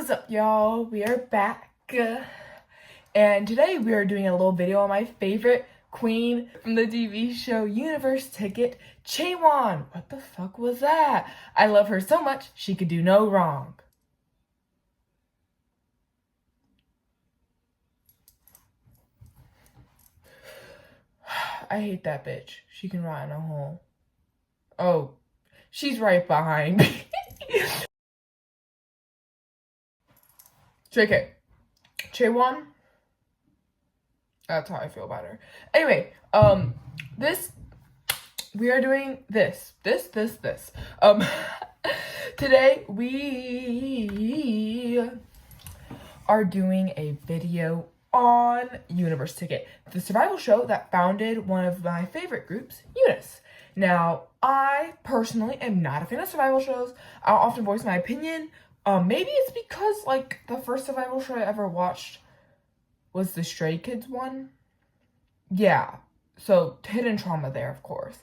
What's up, y'all? We are back. And today we are doing a little video on my favorite queen from the TV show Universe Ticket, Chae-won. What the fuck was that? I love her so much, she could do no wrong. I hate that bitch. She can rot in a hole. Oh, she's right behind me. JK. Chae-won. That's how I feel about her. Anyway, we are doing this. Today we are doing a video on Universe Ticket, the survival show that founded one of my favorite groups, Eunice. Now, I personally am not a fan of survival shows. I'll often voice my opinion. Maybe it's because, like, the first survival show I ever watched was the Stray Kids one. Yeah, so hidden trauma there, of course.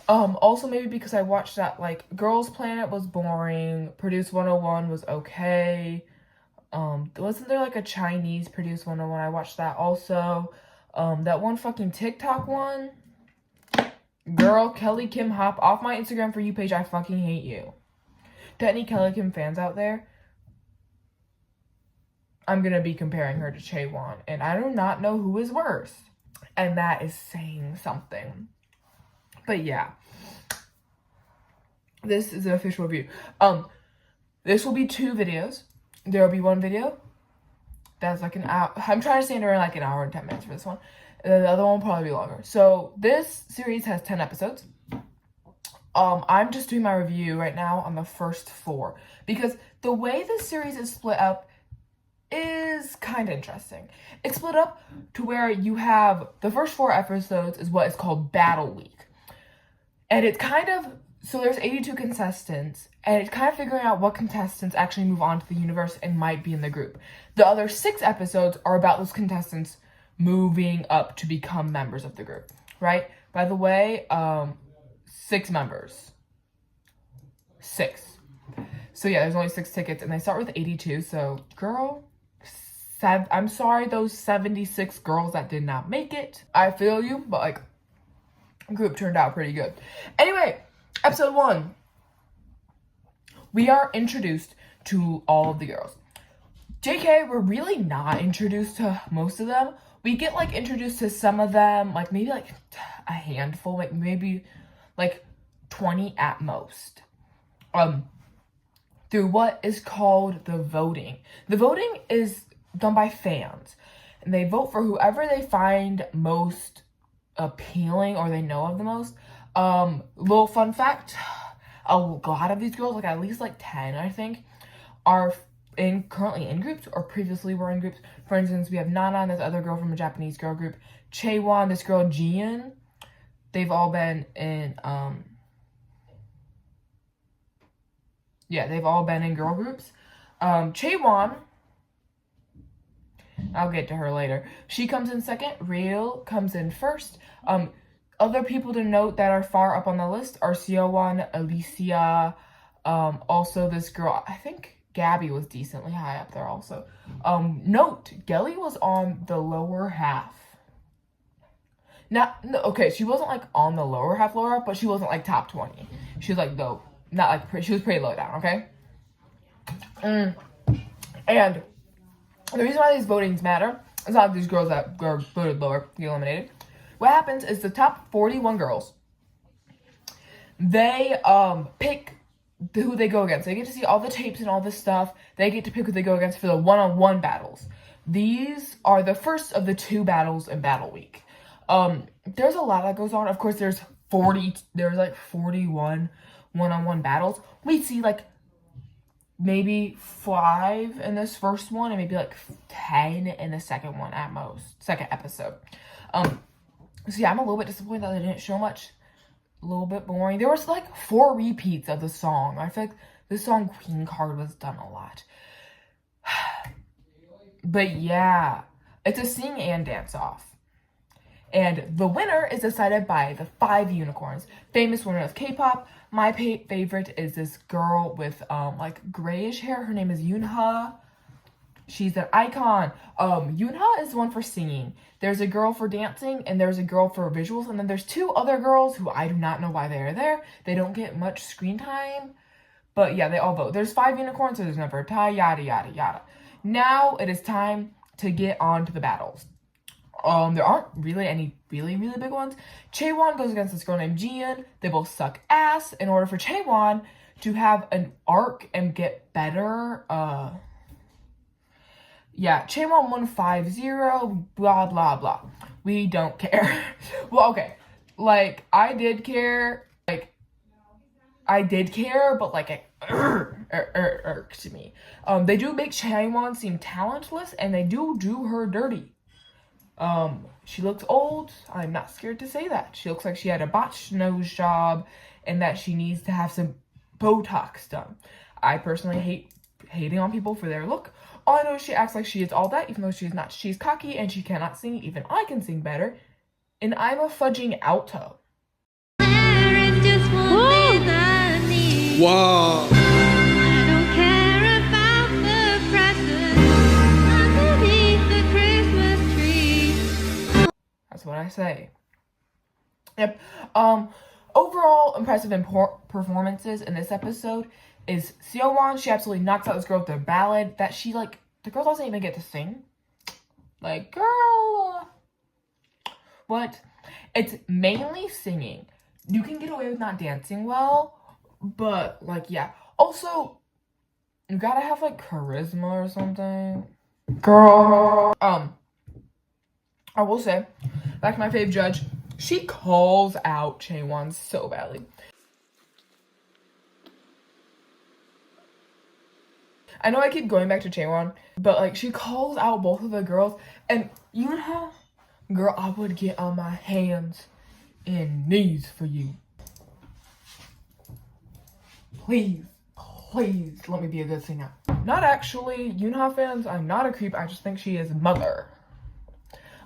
Also maybe because I watched that, like, Girls Planet was boring, Produce 101 was okay. Wasn't there, like, a Chinese Produce 101? I watched that also. That one fucking TikTok one. Girl, Kelly Kim, hop off my Instagram For You page, I fucking hate you. To any Kelly Kim fans out there, I'm gonna be comparing her to Chae-won, and I do not know who is worse. And that is saying something. But yeah. This is an official review. This will be 2 videos. There will be one video that's like an hour. I'm trying to stay under like an hour and 10 minutes for this one. And then the other one will probably be longer. So this series has 10 episodes. I'm just doing my review right now on the first 4 because the way this series is split up is kind of interesting. It's split up to where you have the first 4 episodes is what is called Battle Week. And it's kind of, so there's 82 contestants, and it's kind of figuring out what contestants actually move on to the universe and might be in the group. The other 6 episodes are about those contestants moving up to become members of the group, right? By the way, 6 members. 6. So yeah, there's only 6 tickets, and they start with 82, so girl, I'm sorry those 76 girls that did not make it. I feel you, but like, group turned out pretty good. Anyway, episode 1. We are introduced to all of the girls. JK, we're really not introduced to most of them. We get like introduced to some of them, like maybe like a handful, like maybe like 20 at most. Through what is called the voting. The voting is done by fans, and they vote for whoever they find most appealing or they know of the most. Little fun fact, a lot of these girls, like at least like 10 I think, are currently in groups or previously were in groups. For instance, we have Nana, this other girl from a Japanese girl group, Chae-won, this girl Jian. They've all been in they've all been in girl groups. Chae-won, I'll get to her later. She comes in second. Real comes in first. Other people to note that are far up on the list are Seowon, Alicia, also this girl, I think Gabby was decently high up there also. Note, Gelly was on the lower half. Okay, she wasn't like on the lower half, but she wasn't like top 20. She was like though, not like, she was pretty low down, okay? And the reason why these votings matter, it's not like these girls that are voted lower get eliminated. What happens is the top 41 girls, they pick who they go against. They get to see all the tapes and all this stuff. They get to pick who they go against for the one-on-one battles. These are the first of the 2 battles in Battle Week. There's a lot that goes on. Of course, there's like 41 one-on-one battles. We see like maybe 5 in this first one and maybe like 10 in the second one at most. Second episode. So yeah, I'm a little bit disappointed that they didn't show much. A little bit boring. There was like 4 repeats of the song. I feel like this song Queen Card was done a lot. But yeah, it's a sing and dance off. And the winner is decided by the 5 unicorns. Famous winner of K-pop. My favorite is this girl with like grayish hair. Her name is Yoonha. She's an icon. Yoonha is the one for singing. There's a girl for dancing, and there's a girl for visuals, and then there's two other girls who I do not know why they are there. They don't get much screen time, but yeah, they all vote. There's 5 unicorns, so there's never a tie, yada, yada, yada. Now it is time to get on to the battles. There aren't really any really big ones. Chae-won goes against this girl named Jian. They both suck ass. In order for Chae-won to have an arc and get better, yeah, Chaewon won 5-0, blah, blah, blah. We don't care. Well, okay. Like, I did care, but, like, it irked me. They do make Chaewon seem talentless, and they do her dirty. She looks old. I'm not scared to say that. She looks like she had a botched nose job, and that she needs to have some Botox done. I personally hate hating on people for their look. All I know is she acts like she is all that, even though she's not. She's cocky and she cannot sing. Even I can sing better. And I'm a fudging alto. Wow. That's what I say. Yep. Overall, impressive performances in this episode is Chaewon. She absolutely knocks out this girl with the ballad that she, like, the girl doesn't even get to sing. Like, girl. What? It's mainly singing. You can get away with not dancing well, but, like, yeah. Also, you gotta have, like, charisma or something. Girl. I will say, back to my fave judge, she calls out Chae-won so badly. I know I keep going back to Chae-won, but, like, she calls out both of the girls, and you know how, girl, I would get on my hands and knees for you. Please let me be a good singer. Not actually, Yoonha fans, I'm not a creep, I just think she is mother.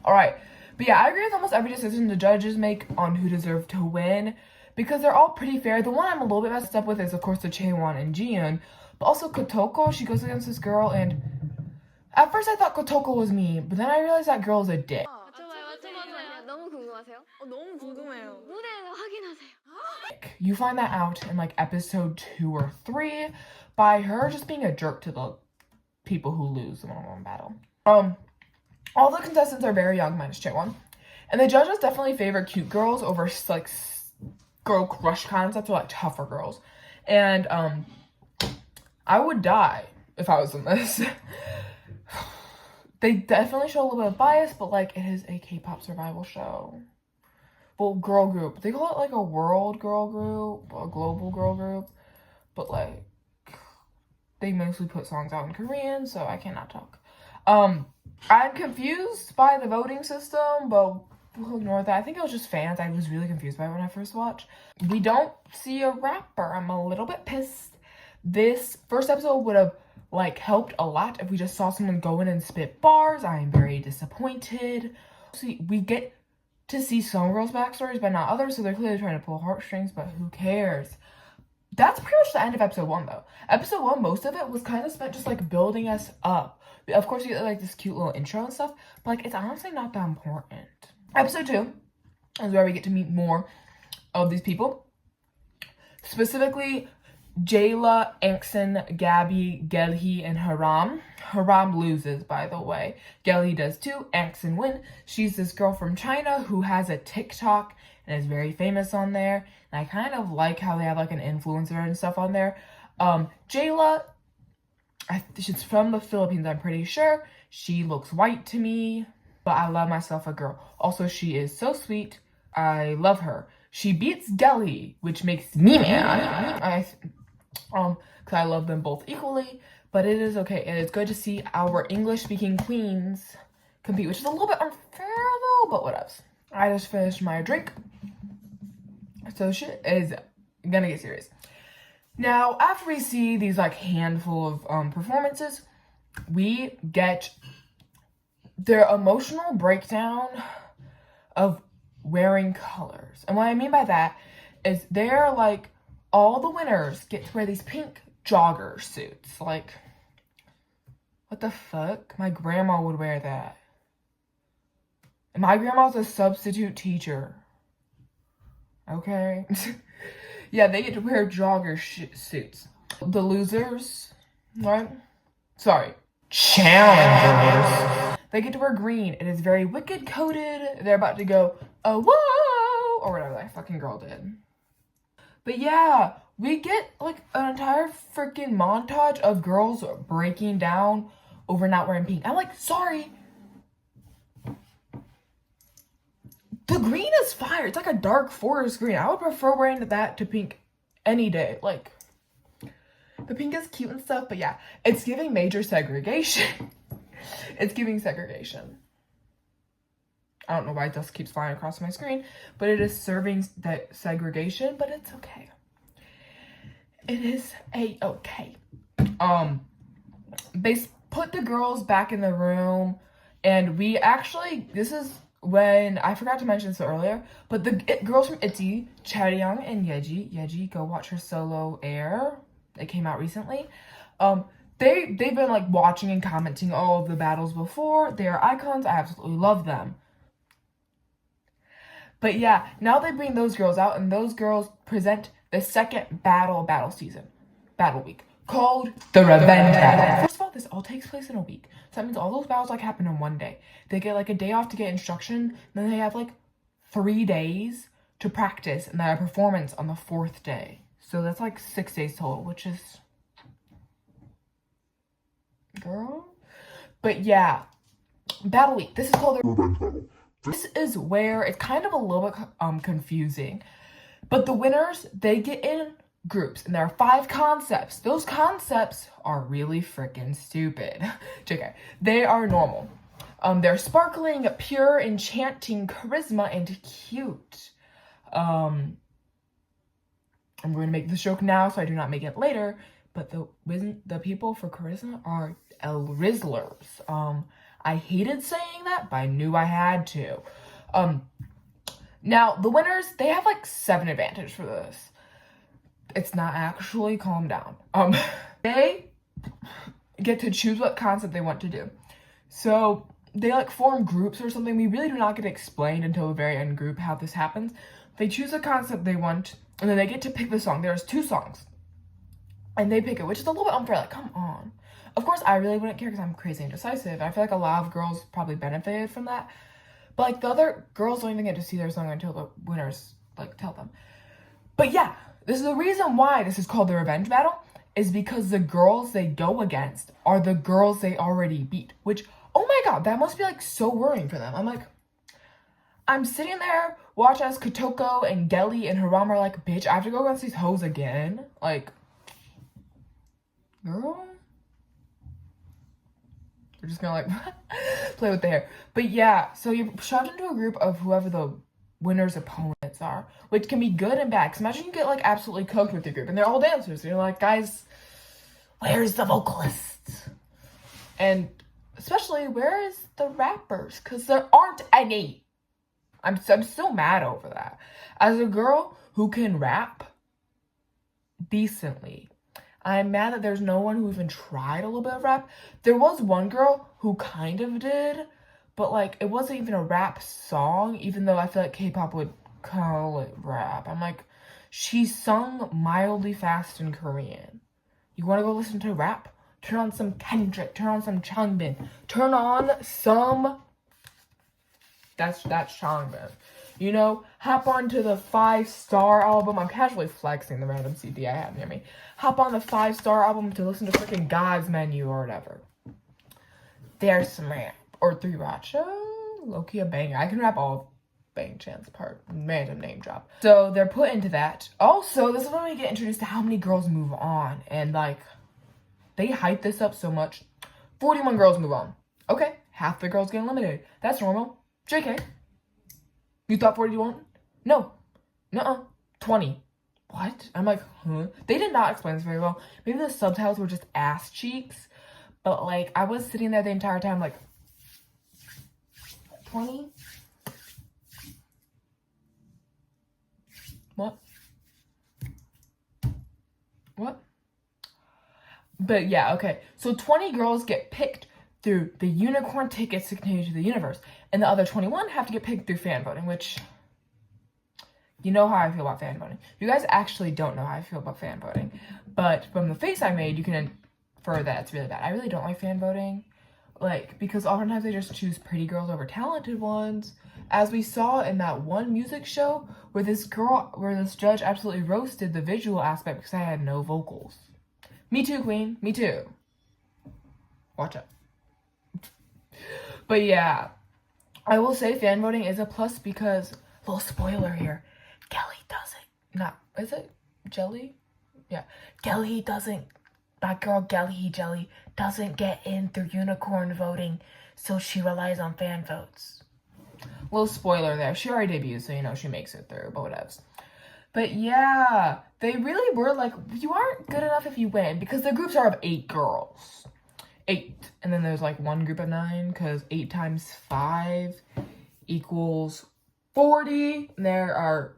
Alright, but yeah, I agree with almost every decision the judges make on who deserved to win, because they're all pretty fair. The one I'm a little bit messed up with is, of course, the Chaewon and Jian, but also Kotoko. She goes against this girl, and at first I thought Kotoko was mean, but then I realized that girl is a dick. 너무 궁금하세요? 너무 궁금해요. 무대에서 확인하세요. You find that out in, like, episode 2 or 3 by her just being a jerk to the people who lose the one-on-one battle. All the contestants are very young, minus Chaewon. And the judges definitely favor cute girls over, like, girl crush concepts or, like, tougher girls. And, I would die if I was in this. They definitely show a little bit of bias, but, like, it is a K-pop survival show. Well, girl group. They call it, like, a world girl group, a global girl group. But, like, they mostly put songs out in Korean, so I cannot talk. I'm confused by the voting system, but we'll ignore that. I think it was just fans. I was really confused by it when I first watched. We don't see a rapper. I'm a little bit pissed. This first episode would have, like, helped a lot if we just saw someone go in and spit bars. I am very disappointed. See, we get to see some girls' backstories, but not others, so they're clearly trying to pull heartstrings, but who cares? That's pretty much the end of episode 1, though. Episode 1, most of it was kind of spent just, like, building us up. Of course, you get, like, this cute little intro and stuff, but, like, it's honestly not that important. Episode 2 is where we get to meet more of these people. Specifically, Jayla, Angson, Gabby, Gelhee, and Haram. Haram loses, by the way. Gelhee does too. Angson win. She's this girl from China who has a TikTok and is very famous on there. And I kind of like how they have, like, an influencer and stuff on there. Jayla, she's from the Philippines, I'm pretty sure. She looks white to me, but I love myself a girl. Also, she is so sweet. I love her. She beats Gelhee, which makes me mad. Because I love them both equally, but it is okay. And it's good to see our English-speaking queens compete, which is a little bit unfair, though, but whatever. I just finished my drink, so shit is gonna get serious. Now, after we see these, like, handful of performances, we get their emotional breakdown of wearing colors. And what I mean by that is they're, like, all the winners get to wear these pink jogger suits. Like, what What the fuck? My grandma would wear that. And my grandma's a substitute teacher. Okay. Yeah, they get to wear jogger suits. The losers, right? Sorry. Challengers. They get to wear green. It is very wicked coded. They're about to go, oh, whoa, or whatever that fucking girl did. But yeah, we get like an entire freaking montage of girls breaking down over not wearing pink. I'm like, sorry. The green is fire. It's like a dark forest green. I would prefer wearing that to pink any day. Like, the pink is cute and stuff, but yeah, it's giving major segregation. It's giving segregation. I don't know why it just keeps flying across my screen, but it is serving that segregation, but it's okay. It is a-okay. They put the girls back in the room, and we actually, this is when, I forgot to mention this earlier, but the girls from ITZY, Chae-won and Yeji, go watch her solo air. It came out recently. They've been like watching and commenting all of the battles before. They are icons. I absolutely love them. But yeah, now they bring those girls out, and those girls present the second battle week, called the Revenge Battle. First of all, this all takes place in a week. So that means all those battles like happen in one day. They get like a day off to get instruction, then they have like 3 days to practice, and then a performance on the 4th day. So that's like 6 days total, which is, girl. But yeah, battle week. This is called the Revenge Battle. This is where it's kind of a little bit confusing. But the winners, they get in groups, and there are 5 concepts. Those concepts are really freaking stupid. JK. They are normal. They're sparkling, pure, enchanting, charisma, and cute. I'm going to make this joke now so I do not make it later, but the people for charisma are Rizzlers. I hated saying that, but I knew I had to. Now, the winners, they have like 7 advantage for this. It's not actually, calm down. They get to choose what concept they want to do. So they like form groups or something. We really do not get explained until the very end group how this happens. They choose a concept they want, and then they get to pick the song. There's 2 songs, and they pick it, which is a little bit unfair. Like, come on. Of course, I really wouldn't care because I'm crazy and decisive. I feel like a lot of girls probably benefited from that. But like the other girls don't even get to see their song until the winners like tell them. But yeah, this is the reason why this is called the Revenge Battle, is because the girls they go against are the girls they already beat. Which, oh my god, that must be like so worrying for them. I'm like, I'm sitting there, watch as Kotoko and Gelly and Haram are like, bitch, I have to go against these hoes again. Like, girl. We're just gonna like play with the hair. But yeah, so you're shoved into a group of whoever the winner's opponents are, which can be good and bad. Because imagine you get like absolutely cooked with your group and they're all dancers. And you're like, guys, where's the vocalists? And especially, where is the rappers? Because there aren't any. I'm so mad over that. As a girl who can rap decently, I'm mad that there's no one who even tried a little bit of rap. There was one girl who kind of did, but like it wasn't even a rap song, even though I feel like K-pop would call it rap. I'm like, she sung mildly fast in Korean. You want to go listen to rap? Turn on some Kendrick, turn on some Changbin, turn on some, that's Changbin. You know, hop onto the 5-star album. I'm casually flexing the random CD I have near me. Hop on the 5-star album to listen to freaking God's Menu or whatever. There's some rap. Or 3 Racha. Low-key a banger. I can rap all of Bang Chan's part. Random name drop. So they're put into that. Also, this is when we get introduced to how many girls move on. And like, they hype this up so much. 41 girls move on. Okay, half the girls get eliminated. That's normal. JK. You thought 41? No. Nuh-uh. 20. What? I'm like, huh? They did not explain this very well. Maybe the subtitles were just ass cheeks. But, like, I was sitting there the entire time, like, 20? What? What? But yeah, okay. So 20 girls get picked through the unicorn tickets to continue to the universe. And the other 21 have to get picked through fan voting, which, you know how I feel about fan voting. You guys actually don't know how I feel about fan voting. But from the face I made, you can infer that it's really bad. I really don't like fan voting. Like, because oftentimes they just choose pretty girls over talented ones. As we saw in that one music show where this judge absolutely roasted the visual aspect because I had no vocals. Me too, queen. Me too. Watch out. But yeah, I will say fan voting is a plus because, little spoiler here, Kelly doesn't, is it Jelly? Yeah. That girl Jelly doesn't get in through unicorn voting, so she relies on fan votes. Little spoiler there. She already debuted, so you know she makes it through, but whatevs. But yeah, they really were like, you aren't good enough if you win, because the groups are of 8 girls. 8. And then there's like one group of 9, because 8 times 5 equals 40. And there are,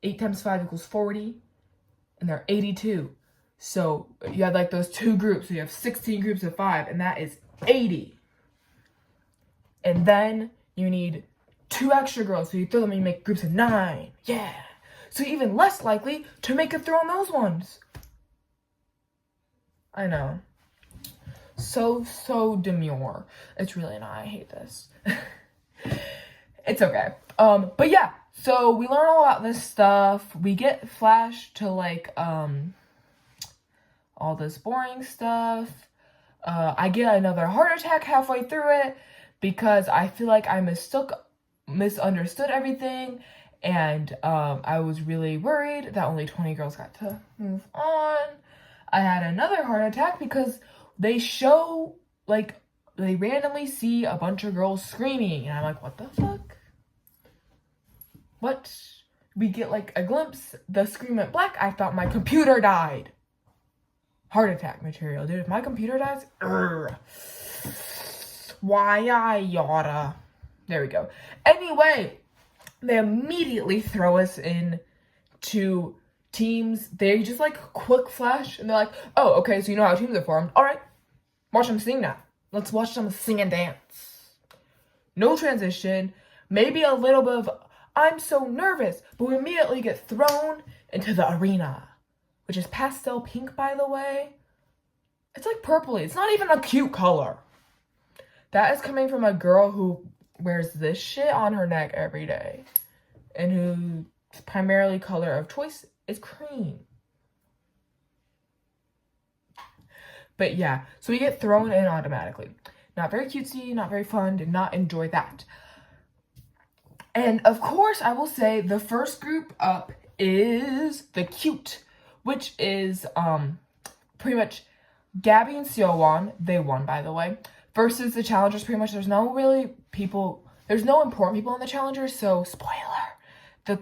8 times 5 equals 40. And there are 82. So you have like those 2 groups. So you have 16 groups of 5, and that is 80. And then you need 2 extra girls, so you throw them and you make groups of 9. Yeah. So you're even less likely to make it through on those ones. I know. So demure. It's really not. I hate this. It's okay. But yeah. So we learn all about this stuff. We get flashed to like all this boring stuff. I get another heart attack halfway through it because I feel like I misunderstood everything, and I was really worried that only 20 girls got to move on. I had another heart attack because they show, like, they randomly see a bunch of girls screaming, and I'm like, what the fuck? What? We get, like, a glimpse, the screen went black, I thought my computer died. Heart attack material, dude. If my computer dies, why I oughta. There we go. Anyway, they immediately throw us in to teams. They just like quick flash and they're like, oh, okay, so you know how teams are formed. All right, watch them sing now. Let's watch them sing and dance. No transition. Maybe a little bit of, I'm so nervous, but we immediately get thrown into the arena, which is pastel pink, by the way. It's like purpley. It's not even a cute color. That is coming from a girl who wears this shit on her neck every day and whose primarily color of choice is cream. But yeah, so we get thrown in automatically. Not very cutesy, not very fun, did not enjoy that. And of course, I will say the first group up is the cute, which is pretty much Gabby and Chae-won. They won, by the way. Versus the challengers, pretty much there's no important people in the challengers, so spoiler, the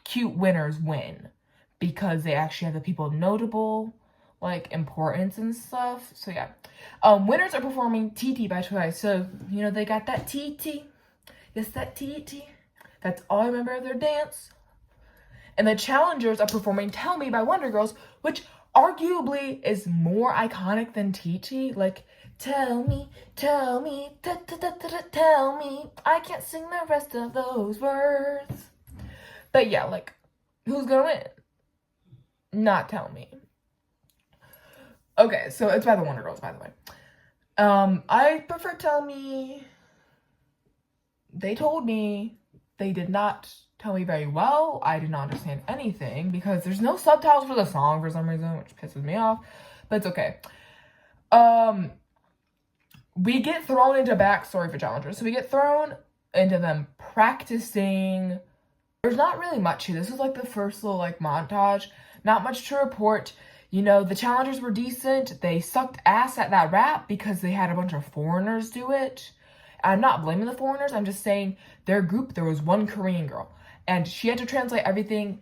cute winners win because they actually have the people of notable, like, importance and stuff. So yeah, winners are performing TT by Twice, so you know they got that TT. Yes, that TT. That's all I remember of their dance. And the challengers are performing Tell Me by Wonder Girls, which arguably is more iconic than TT. Like, tell me, tell me, tell me. I can't sing the rest of those words. But yeah, like, who's gonna win? Not Tell Me. Okay, so it's by the Wonder Girls, by the way. I prefer Tell Me. They told me. They did not tell me very well. I did not understand anything because there's no subtitles for the song for some reason, which pisses me off. But it's okay. We get thrown into backstory for challengers. So we get thrown into them practicing. There's not really much here. This is like the first little like montage. Not much to report. You know, the challengers were decent. They sucked ass at that rap because they had a bunch of foreigners do it. I'm not blaming the foreigners. I'm just saying their group, there was one Korean girl. And she had to translate everything.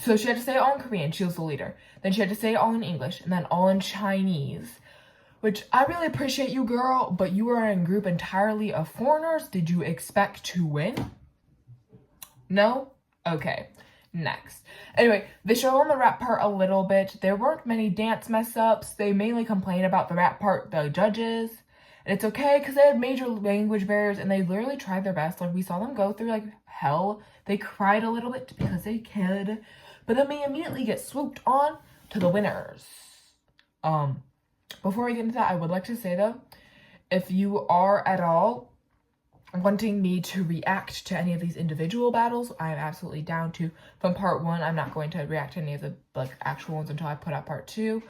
So she had to say it all in Korean. She was the leader. Then she had to say it all in English. And then all in Chinese. Which, I really appreciate you, girl. But you were in a group entirely of foreigners. Did you expect to win? No? Okay. next. Anyway, they show on the rap part a little bit. There weren't many dance mess ups. They mainly complain about the rap part, the judges. And it's okay because they had major language barriers and they literally tried their best. Like, we saw them go through like hell. They cried a little bit because they could. But then we immediately get swooped on to the winners. Before we get into that, I would like to say though, if you are at all wanting me to react to any of these individual battles, I am absolutely down to. From part 1, I'm not going to react to any of the like actual ones until I put out part 2.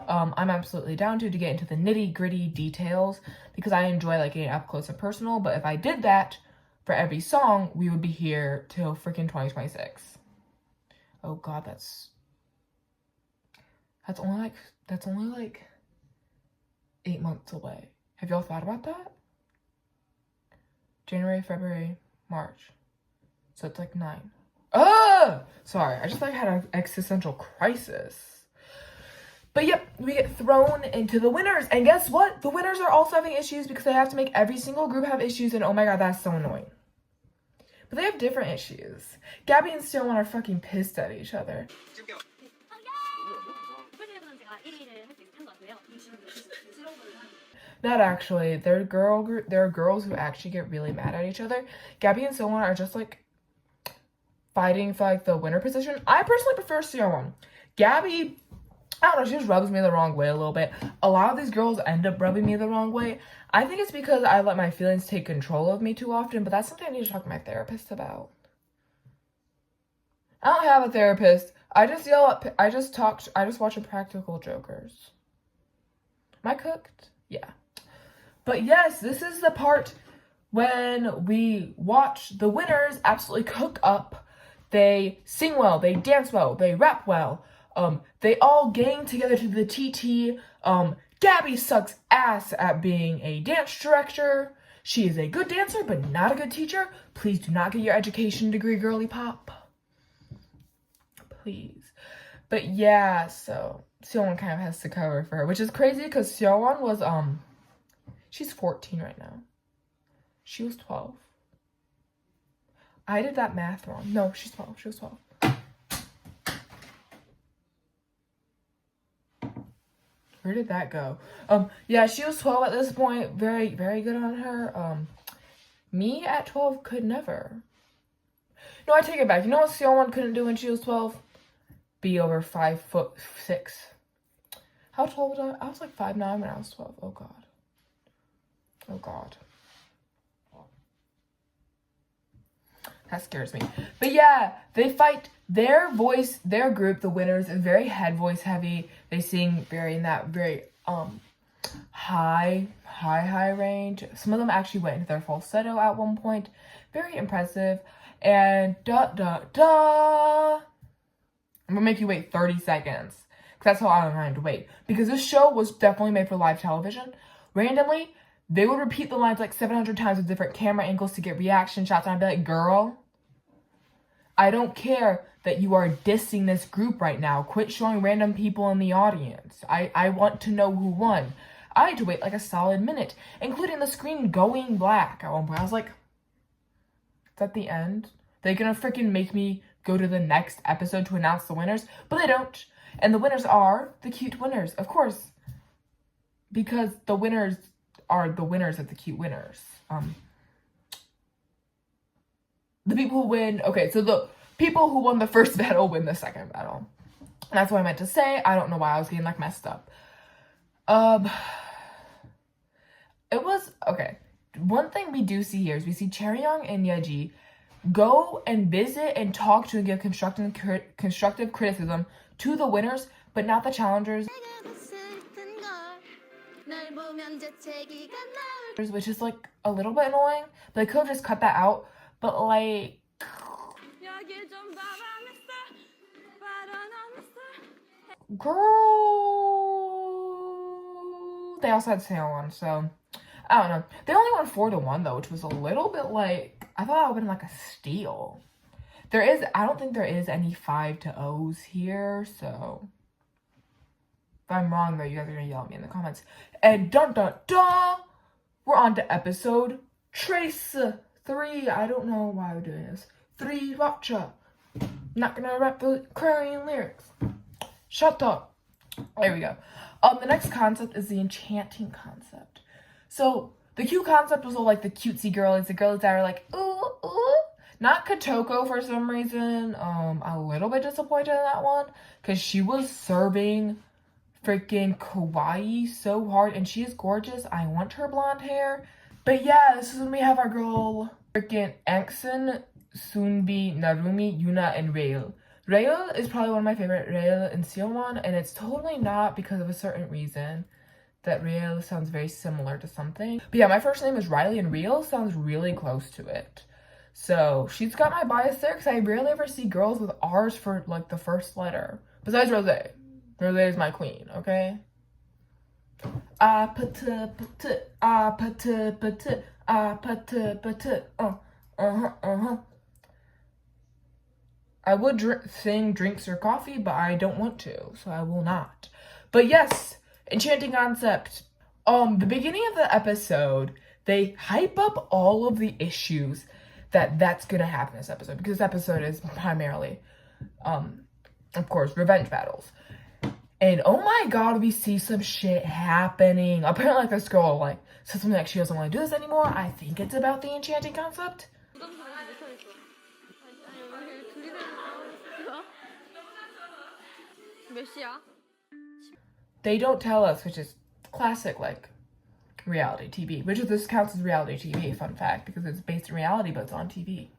I'm absolutely down to get into the nitty gritty details because I enjoy like getting up close and personal. But if I did that for every song, we would be here till freaking 2026. Oh God, that's only like 8 months away. Have y'all thought about that? January, February, March. So it's like 9. Sorry, I just like had an existential crisis. But yep, we get thrown into the winners. And guess what? The winners are also having issues because they have to make every single group have issues. And oh my God, that's so annoying. But they have different issues. Gabby and Chaewon are fucking pissed at each other. Not actually. They're girls who actually get really mad at each other. Gabby and Chaewon are just like fighting for like the winner position. I personally prefer Chaewon. Gabby, I don't know, she just rubs me the wrong way a little bit. A lot of these girls end up rubbing me the wrong way. I think it's because I let my feelings take control of me too often, but that's something I need to talk to my therapist about. I don't have a therapist. I just watch Impractical Jokers. Am I cooked? Yeah. But yes, this is the part when we watch the winners absolutely cook up. They sing well, they dance well, they rap well. They all gang together to the TT. Gabby sucks ass at being a dance director. She is a good dancer, but not a good teacher. Please do not get your education degree, girly pop. Please. But yeah, so Chaewon kind of has to cover for her, which is crazy because Chaewon was, she's 14 right now. She was 12. I did that math wrong. No, she's 12. She was 12. Where did that go? Yeah, she was 12 at this point. Very, very good on her. Me at 12 could never. No, I take it back. You know what Chaewon couldn't do when she was 12? Be over 5'6". How tall was I? I was like 5'9" when I was 12. Oh God. Oh God. That scares me. But yeah, they fight. Their group, the winners, is very head voice heavy. They sing very high range. Some of them actually went into their falsetto at one point. Very impressive. And I'm gonna make you wait 30 seconds. Because that's how I'm trying to wait. Because this show was definitely made for live television. Randomly, they would repeat the lines like 700 times with different camera angles to get reaction shots. And I'd be like, girl, I don't care that you are dissing this group right now. Quit showing random people in the audience. I want to know who won. I had to wait like a solid minute, including the screen going black at one point. I was like, is that the end? They're gonna freaking make me go to the next episode to announce the winners? But they don't. And the winners are the cute winners, of course. Because the winners are the winners of the cute winners. The people who win, okay, so the people who won the first battle win the second battle. And that's what I meant to say. I don't know why I was getting like messed up. It was, okay. One thing we do see here is we see Chae-won and Yeji go and visit and talk to and give constructive criticism to the winners, but not the challengers. Which is like a little bit annoying. They could have just cut that out, but like, girl, they also had Chaewon, so I don't know. They only won 4-1 though, which was a little bit like, I thought that would have been like a steal. I don't think there is any 5-0s here, so if I'm wrong though, you guys are gonna yell at me in the comments. And dun dun dun, we're on to episode Trace 3. I don't know why we're doing this. 3 watcha. Not gonna rap the Korean lyrics. Shut up. There we go. The next concept is the enchanting concept. So the cute concept was all like the cutesy girlies, the girls that are like, ooh, ooh. Not Kotoko for some reason. A little bit disappointed in that one. Because she was serving freaking kawaii so hard. And she is gorgeous. I want her blonde hair. But yeah, this is when we have our girl freaking Angsn, Sunbi, Narumi, Yuna, and Rail. Rail is probably one of my favorite, Rail and Chaewon, and it's totally not because of a certain reason that Rail sounds very similar to something. But yeah, my first name is Riley, and Rail sounds really close to it. So she's got my bias there because I rarely ever see girls with R's for like the first letter. Besides Rose. Rose is my queen, okay? I would sing drinks or coffee, but I don't want to, so I will not. But yes, enchanting concept. The beginning of the episode, they hype up all of the issues that's gonna happen in this episode, because this episode is primarily, of course, revenge battles. And oh my god, we see some shit happening. Apparently, like, this girl, like, said something like she doesn't want to do this anymore. I think it's about the enchanting concept. They don't tell us, which is classic, like, reality TV. Which of this counts as reality TV, fun fact, because it's based in reality, but it's on TV.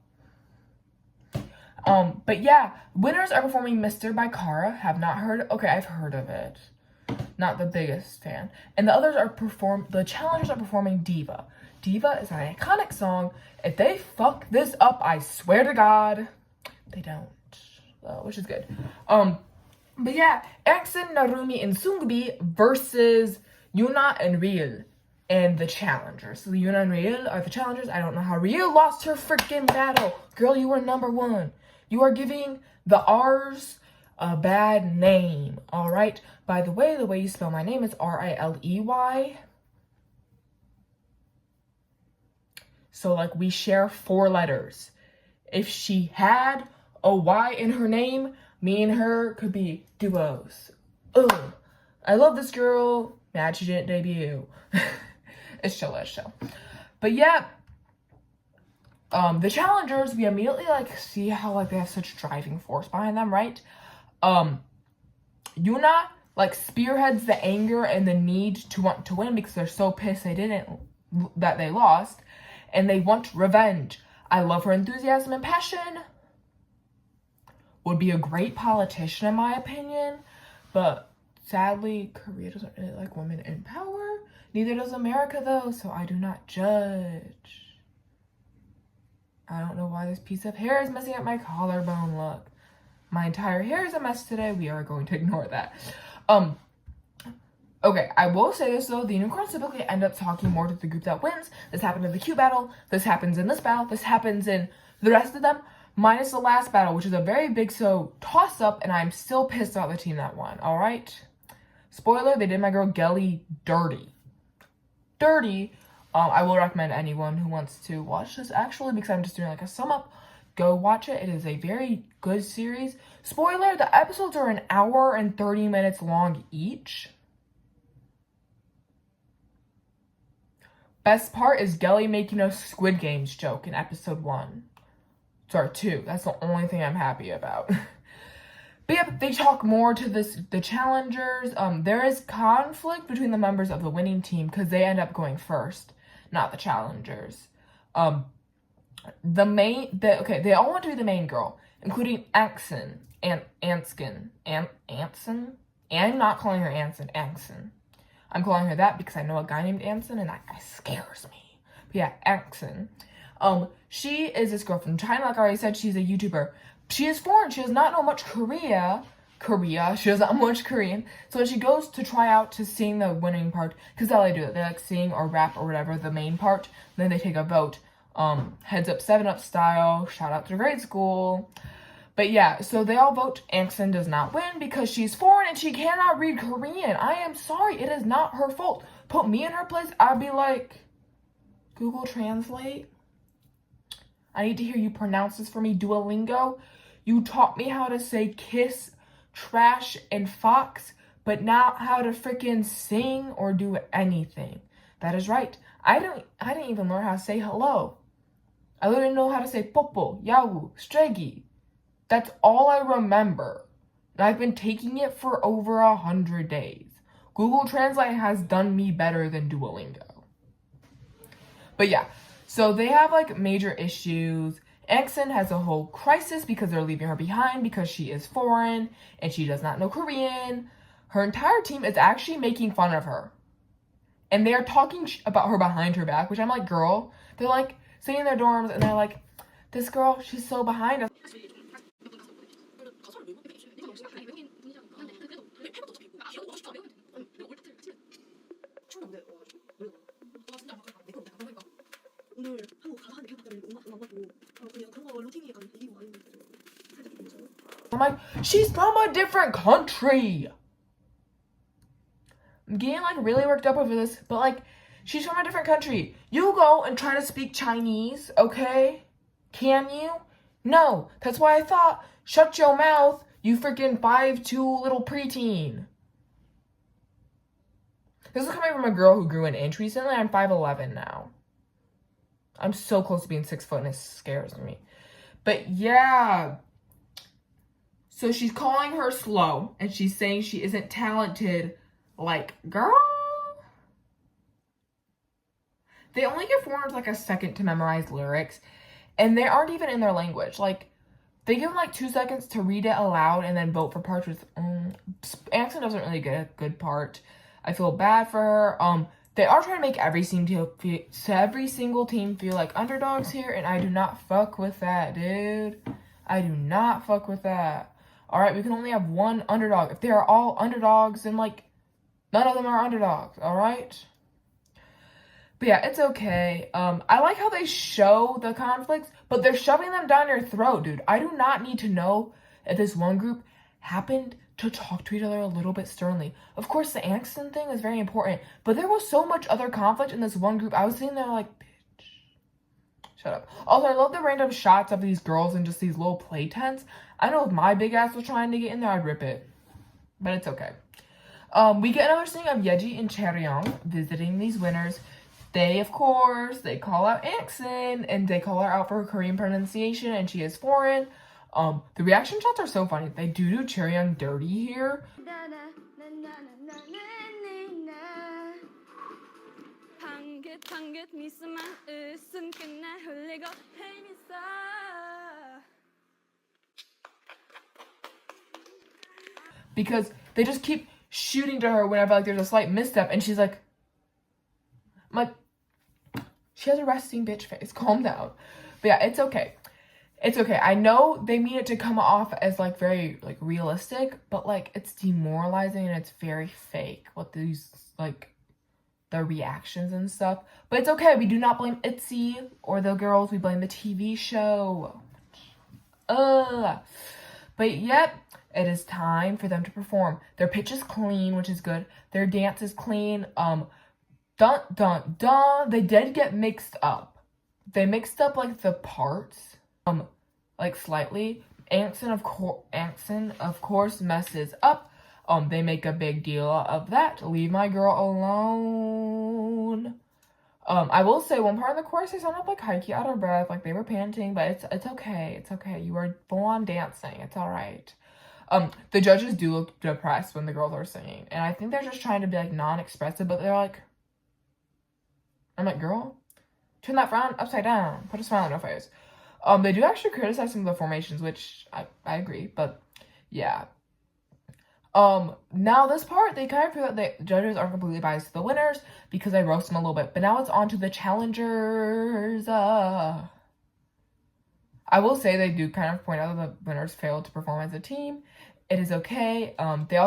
But yeah, winners are performing Mister by Kara. Have not heard. Okay, I've heard of it. Not the biggest fan. And the others are the challengers are performing Diva. Diva is an iconic song. If they fuck this up, I swear to God, they don't. Which is good. But yeah, Angsn, Narumi, and Sungbi versus Yuna and Ryul and the challengers. So Yuna and Ryul are the challengers. I don't know how Ryul lost her freaking battle. Girl, you were number one. You are giving the R's a bad name, all right? By the way you spell my name is R-I-L-E-Y. So, like, we share 4 letters. If she had a Y in her name, me and her could be duos. Ugh. I love this girl. Mad she didn't debut. It's chill. But yeah, the challengers, we immediately, like, see how, like, they have such driving force behind them, right? Yuna, like, spearheads the anger and the need to want to win because they're so pissed that they lost, and they want revenge. I love her enthusiasm and passion. Would be a great politician, in my opinion, but sadly, Korea doesn't really like women in power. Neither does America, though, so I do not judge. I don't know why this piece of hair is messing up my collarbone look. My entire hair is a mess today. We are going to ignore that. Okay, I will say this, though. The unicorns typically end up talking more to the group that wins. This happened in the Q battle. This happens in this battle. This happens in the rest of them, minus the last battle, which is a very big toss-up, and I'm still pissed about the team that won, all right? Spoiler, they did my girl Gelly dirty. I will recommend anyone who wants to watch this, actually, because I'm just doing, like, a sum-up. Go watch it. It is a very good series. Spoiler, the episodes are an hour and 30 minutes long each. Best part is Gelly making a Squid Games joke in episode 1. Sorry, 2. That's the only thing I'm happy about. But yeah, they talk more to the challengers. There is conflict between the members of the winning team because they end up going first, not the challengers. They all want to be the main girl, including Angsn and Anskin. Anson? I'm not calling her Anson, Angsn. I'm calling her that because I know a guy named Anson, and that guy scares me. But yeah, Angsn. She is this girl from China, like I already said. She's a YouTuber. She is foreign. She does not know much Korea. She does not know much Korean. So when she goes to try out to sing the winning part, because that's how they do it. They, like, sing or rap or whatever, the main part. Then they take a vote. Heads up, 7-Up style. Shout out to grade school. But yeah, so they all vote. Angsn does not win because she's foreign and she cannot read Korean. I am sorry. It is not her fault. Put me in her place, I'd be like, Google Translate. I need to hear you pronounce this for me, Duolingo. You taught me how to say kiss, trash, and fox, but not how to freaking sing or do anything. That is right. I didn't even learn how to say hello. I literally know how to say popo, yawu, stregi. That's all I remember. And I've been taking it for over 100 days. Google Translate has done me better than Duolingo. But yeah, so they have like major issues. Enchanting has a whole crisis because they're leaving her behind because she is foreign and she does not know Korean. Her entire team is actually making fun of her. And they're talking about her behind her back, which I'm like, girl. They're like sitting in their dorms and they're like, this girl, she's so behind us. I'm like, she's from a different country. I'm getting like really worked up over this, but like, she's from a different country. You go and try to speak Chinese, okay? Can you? No. That's why I thought, shut your mouth, you freaking 5'2" little preteen. This is coming from a girl who grew an inch recently. I'm 5'11" now. I'm so close to being 6 foot and it scares me. But yeah. So she's calling her slow and she's saying she isn't talented. Like, girl. They only give foreigners like a second to memorize lyrics. And they aren't even in their language. Like, they give them like 2 seconds to read it aloud and then vote for parts with, Enchanting doesn't really get a good part. I feel bad for her. They are trying to make every single team feel like underdogs here, and I do not fuck with that, dude. I do not fuck with that. Alright, we can only have one underdog. If they are all underdogs, then like, none of them are underdogs, alright? But yeah, it's okay. I like how they show the conflicts, but they're shoving them down your throat, dude. I do not need to know if this one group happened to talk to each other a little bit sternly. Of course, the Enchanting thing is very important, but there was so much other conflict in this one group. I was sitting there like, bitch, shut up. Also, I love the random shots of these girls in just these little play tents. I know if my big ass was trying to get in there, I'd rip it. But it's okay. We get another scene of Yeji and Chae-won visiting these winners. They, of course, they call out Enchanting, and they call her out for her Korean pronunciation, and she is foreign. The reaction shots are so funny. They do Chae-won dirty here. Because they just keep shooting to her whenever like there's a slight misstep, and she's like, she has a resting bitch face. Calm down. But yeah, it's okay. It's okay. I know they mean it to come off as like very like realistic, but like it's demoralizing and it's very fake with these like the reactions and stuff. But it's okay. We do not blame ITZY or the girls. We blame the TV show. But yep, it is time for them to perform. Their pitch is clean, which is good. Their dance is clean. Dun dun dun. They did get mixed up. They mixed up like the parts. Like slightly. Enchanting of course messes up. They make a big deal of that. Leave my girl alone. I will say one part of the chorus they sound up like high-key out of breath, like they were panting, but it's okay. It's okay. You are full on dancing. It's all right. The judges do look depressed when the girls are singing, and I think they're just trying to be like non-expressive, but they're like, I'm like, girl, turn that frown upside down. Put a smile on your face. They do actually criticize some of the formations, which I agree, but yeah. Now this part, they kind of feel that the judges aren't completely biased to the winners because I roast them a little bit, but now it's on to the challengers. I will say they do kind of point out that the winners failed to perform as a team. It is okay. They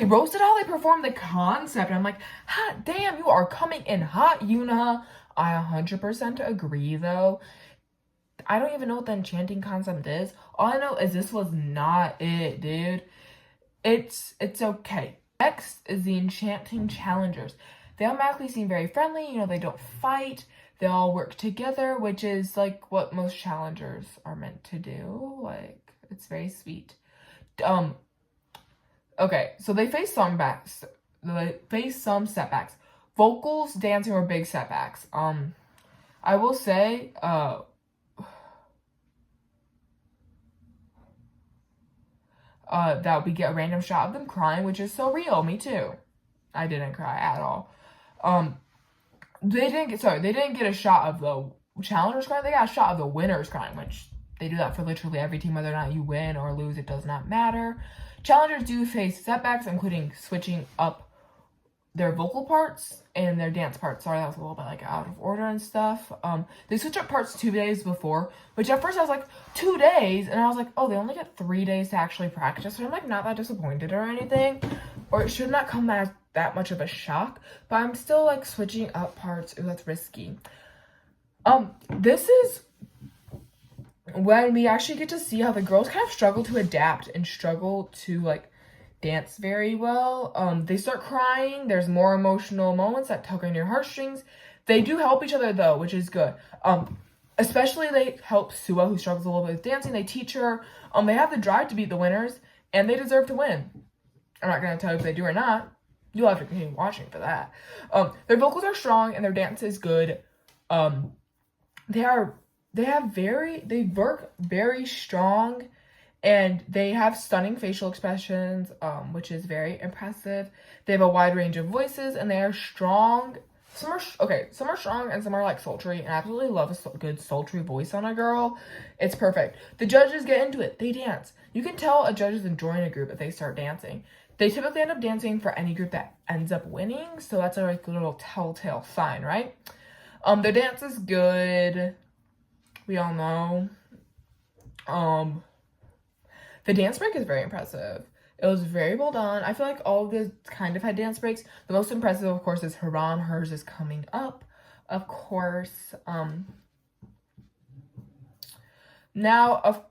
roasted how they performed the concept. I'm like, hot damn, you are coming in hot, Yuna. I 100% agree though. I don't even know what the enchanting concept is. All I know is this was not it, dude. It's okay. Next is the Enchanting challengers. They automatically seem very friendly. You know, they don't fight. They all work together, which is like what most challengers are meant to do. Like, It's very sweet. Okay, so they face some setbacks. Vocals, dancing were big setbacks. I will say, that we get a random shot of them crying, which is so real. Me too. I didn't cry at all. They didn't get a shot of the challengers crying. They got a shot of the winners crying, which they do that for literally every team, whether or not you win or lose, it does not matter. Challengers do face setbacks, including switching up their vocal parts and their dance parts. Sorry, that was a little bit like out of order and stuff. They switch up parts 2 days before, which at first I was like, 2 days? And I was like, oh, they only get 3 days to actually practice. So I'm like not that disappointed or anything, or it should not come as that much of a shock, but I'm still like switching up parts. Ooh, that's risky. This is when we actually get to see how the girls kind of struggle to adapt and struggle to like dance very well. They start crying. There's more emotional moments that tug on your heartstrings. They do help each other though, which is good. Especially they help Sua, who struggles a little bit with dancing. They teach her. They have the drive to beat the winners, and they deserve to win. I'm not gonna tell you if they do or not. You'll have to continue watching for that. Their vocals are strong and their dance is good. They work very strong, and they have stunning facial expressions, which is very impressive. They have a wide range of voices, and they are strong. Some are strong and some are like sultry, and I absolutely love a good sultry voice on a girl. It's perfect. The judges get into it. They dance. You can tell a judge is enjoying a group if they start dancing. They typically end up dancing for any group that ends up winning, so that's a like, little telltale sign, right? Their dance is good. We all know. The dance break is very impressive. It was very well done. I feel like all of this kind of had dance breaks. The most impressive, of course, is Haran. Hers is coming up, of course. Now,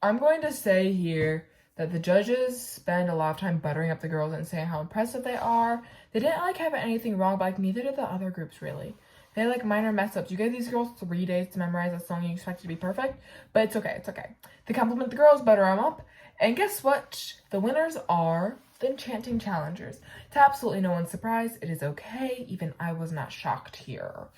I'm going to say here that the judges spend a lot of time buttering up the girls and saying how impressive they are. They didn't like have anything wrong, but like neither did the other groups really. They had like minor mess ups. You gave these girls 3 days to memorize a song, you expect it to be perfect, but it's okay, it's okay. They compliment the girls, butter them up, and guess what? The winners are the Enchanting challengers. To absolutely no one's surprise, it is okay. Even I was not shocked here.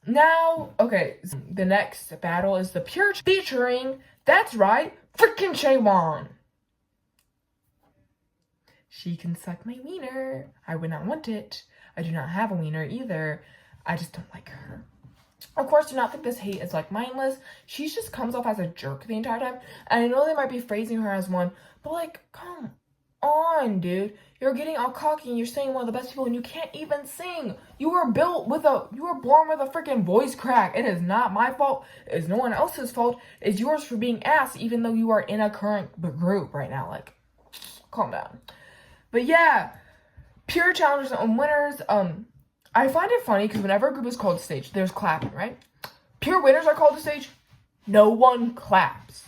Now, okay, the next battle is the Pure featuring, that's right, freaking Chae-won. She can suck my wiener. I would not want it. I do not have a wiener either. I just don't like her. Of course, do not think this hate is like mindless. She just comes off as a jerk the entire time. And I know they might be phrasing her as one, but like, come on, dude. You're getting all cocky and you're saying one of the best people and you can't even sing. You were born with a freaking voice crack. It is not my fault. It is no one else's fault. It's yours for being ass, even though you are in a current group right now. Like, calm down. But yeah, Pure challengers and winners. I find it funny because whenever a group is called to stage, there's clapping, right? Pure winners are called to stage. No one claps.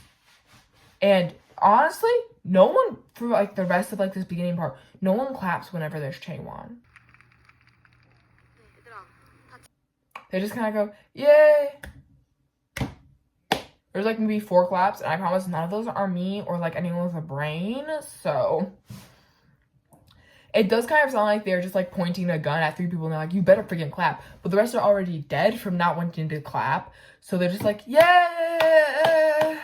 And honestly, no one, for like the rest of like this beginning part, no one claps whenever there's Chae-won. They just kind of go, yay. There's like maybe 4 claps, and I promise none of those are me or like anyone with a brain, so it does kind of sound like they're just like pointing a gun at 3 people and they're like, you better freaking clap. But the rest are already dead from not wanting to clap. So they're just like, yeah.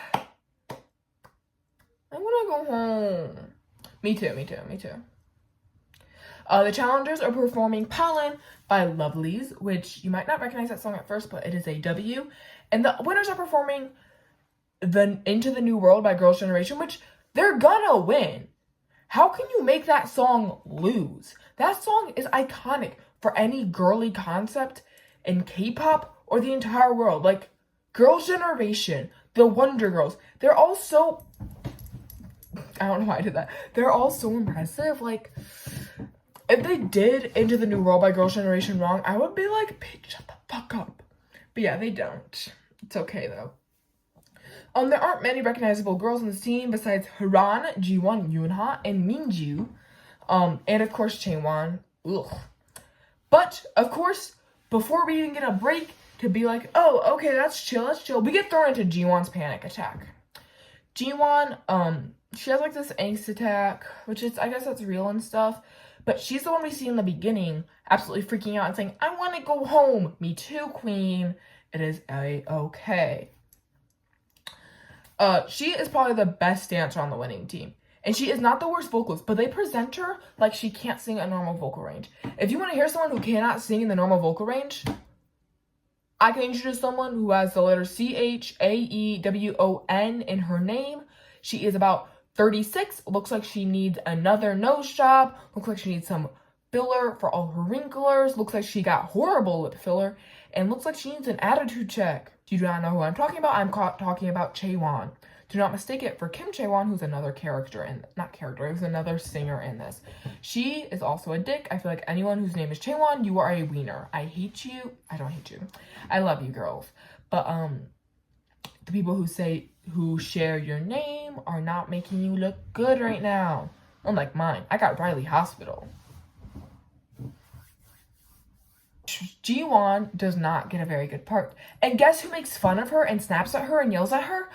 I want to go home. Me too. The challengers are performing Pollen by Lovelies, which you might not recognize that song at first, but it is a W. And the winners are performing Into the New World by Girls' Generation, which they're gonna win. How can you make that song lose? That song is iconic for any girly concept in K-pop or the entire world. Like, Girls' Generation, the Wonder Girls, they're all so, I don't know why I did that. They're all so impressive. Like, if they did Into the New World by Girls' Generation wrong, I would be like, bitch, shut the fuck up. But yeah, they don't. It's okay, though. There aren't many recognizable girls on this team besides Haran, Ji-won, Yoonha, and Minju. And of course, Chaewon. Ugh. But, of course, before we even get a break to be like, oh, okay, that's chill, we get thrown into Ji-won's panic attack. Chaewon, she has like this angst attack, which is, I guess that's real and stuff. But she's the one we see in the beginning, absolutely freaking out and saying, I want to go home. Me too, queen. It is a-okay. She is probably the best dancer on the winning team. And she is not the worst vocalist, but they present her like she can't sing a normal vocal range. If you want to hear someone who cannot sing in the normal vocal range, I can introduce someone who has the letter Chaewon in her name. She is about 36. Looks like she needs another nose job. Looks like she needs some filler for all her wrinklers. Looks like she got horrible lip filler. And looks like she needs an attitude check. Do you not know who I'm talking about? I'm talking about Chae-won. Do not mistake it for Kim Chae-won, who's another character in, not character, who's another singer in this. She is also a dick. I feel like anyone whose name is Chae-won, you are a wiener. I hate you. I don't hate you. I love you, girls. But, the people who share your name are not making you look good right now. Unlike mine. I got Riley Hospital. Chae-won does not get a very good part. And guess who makes fun of her and snaps at her and yells at her?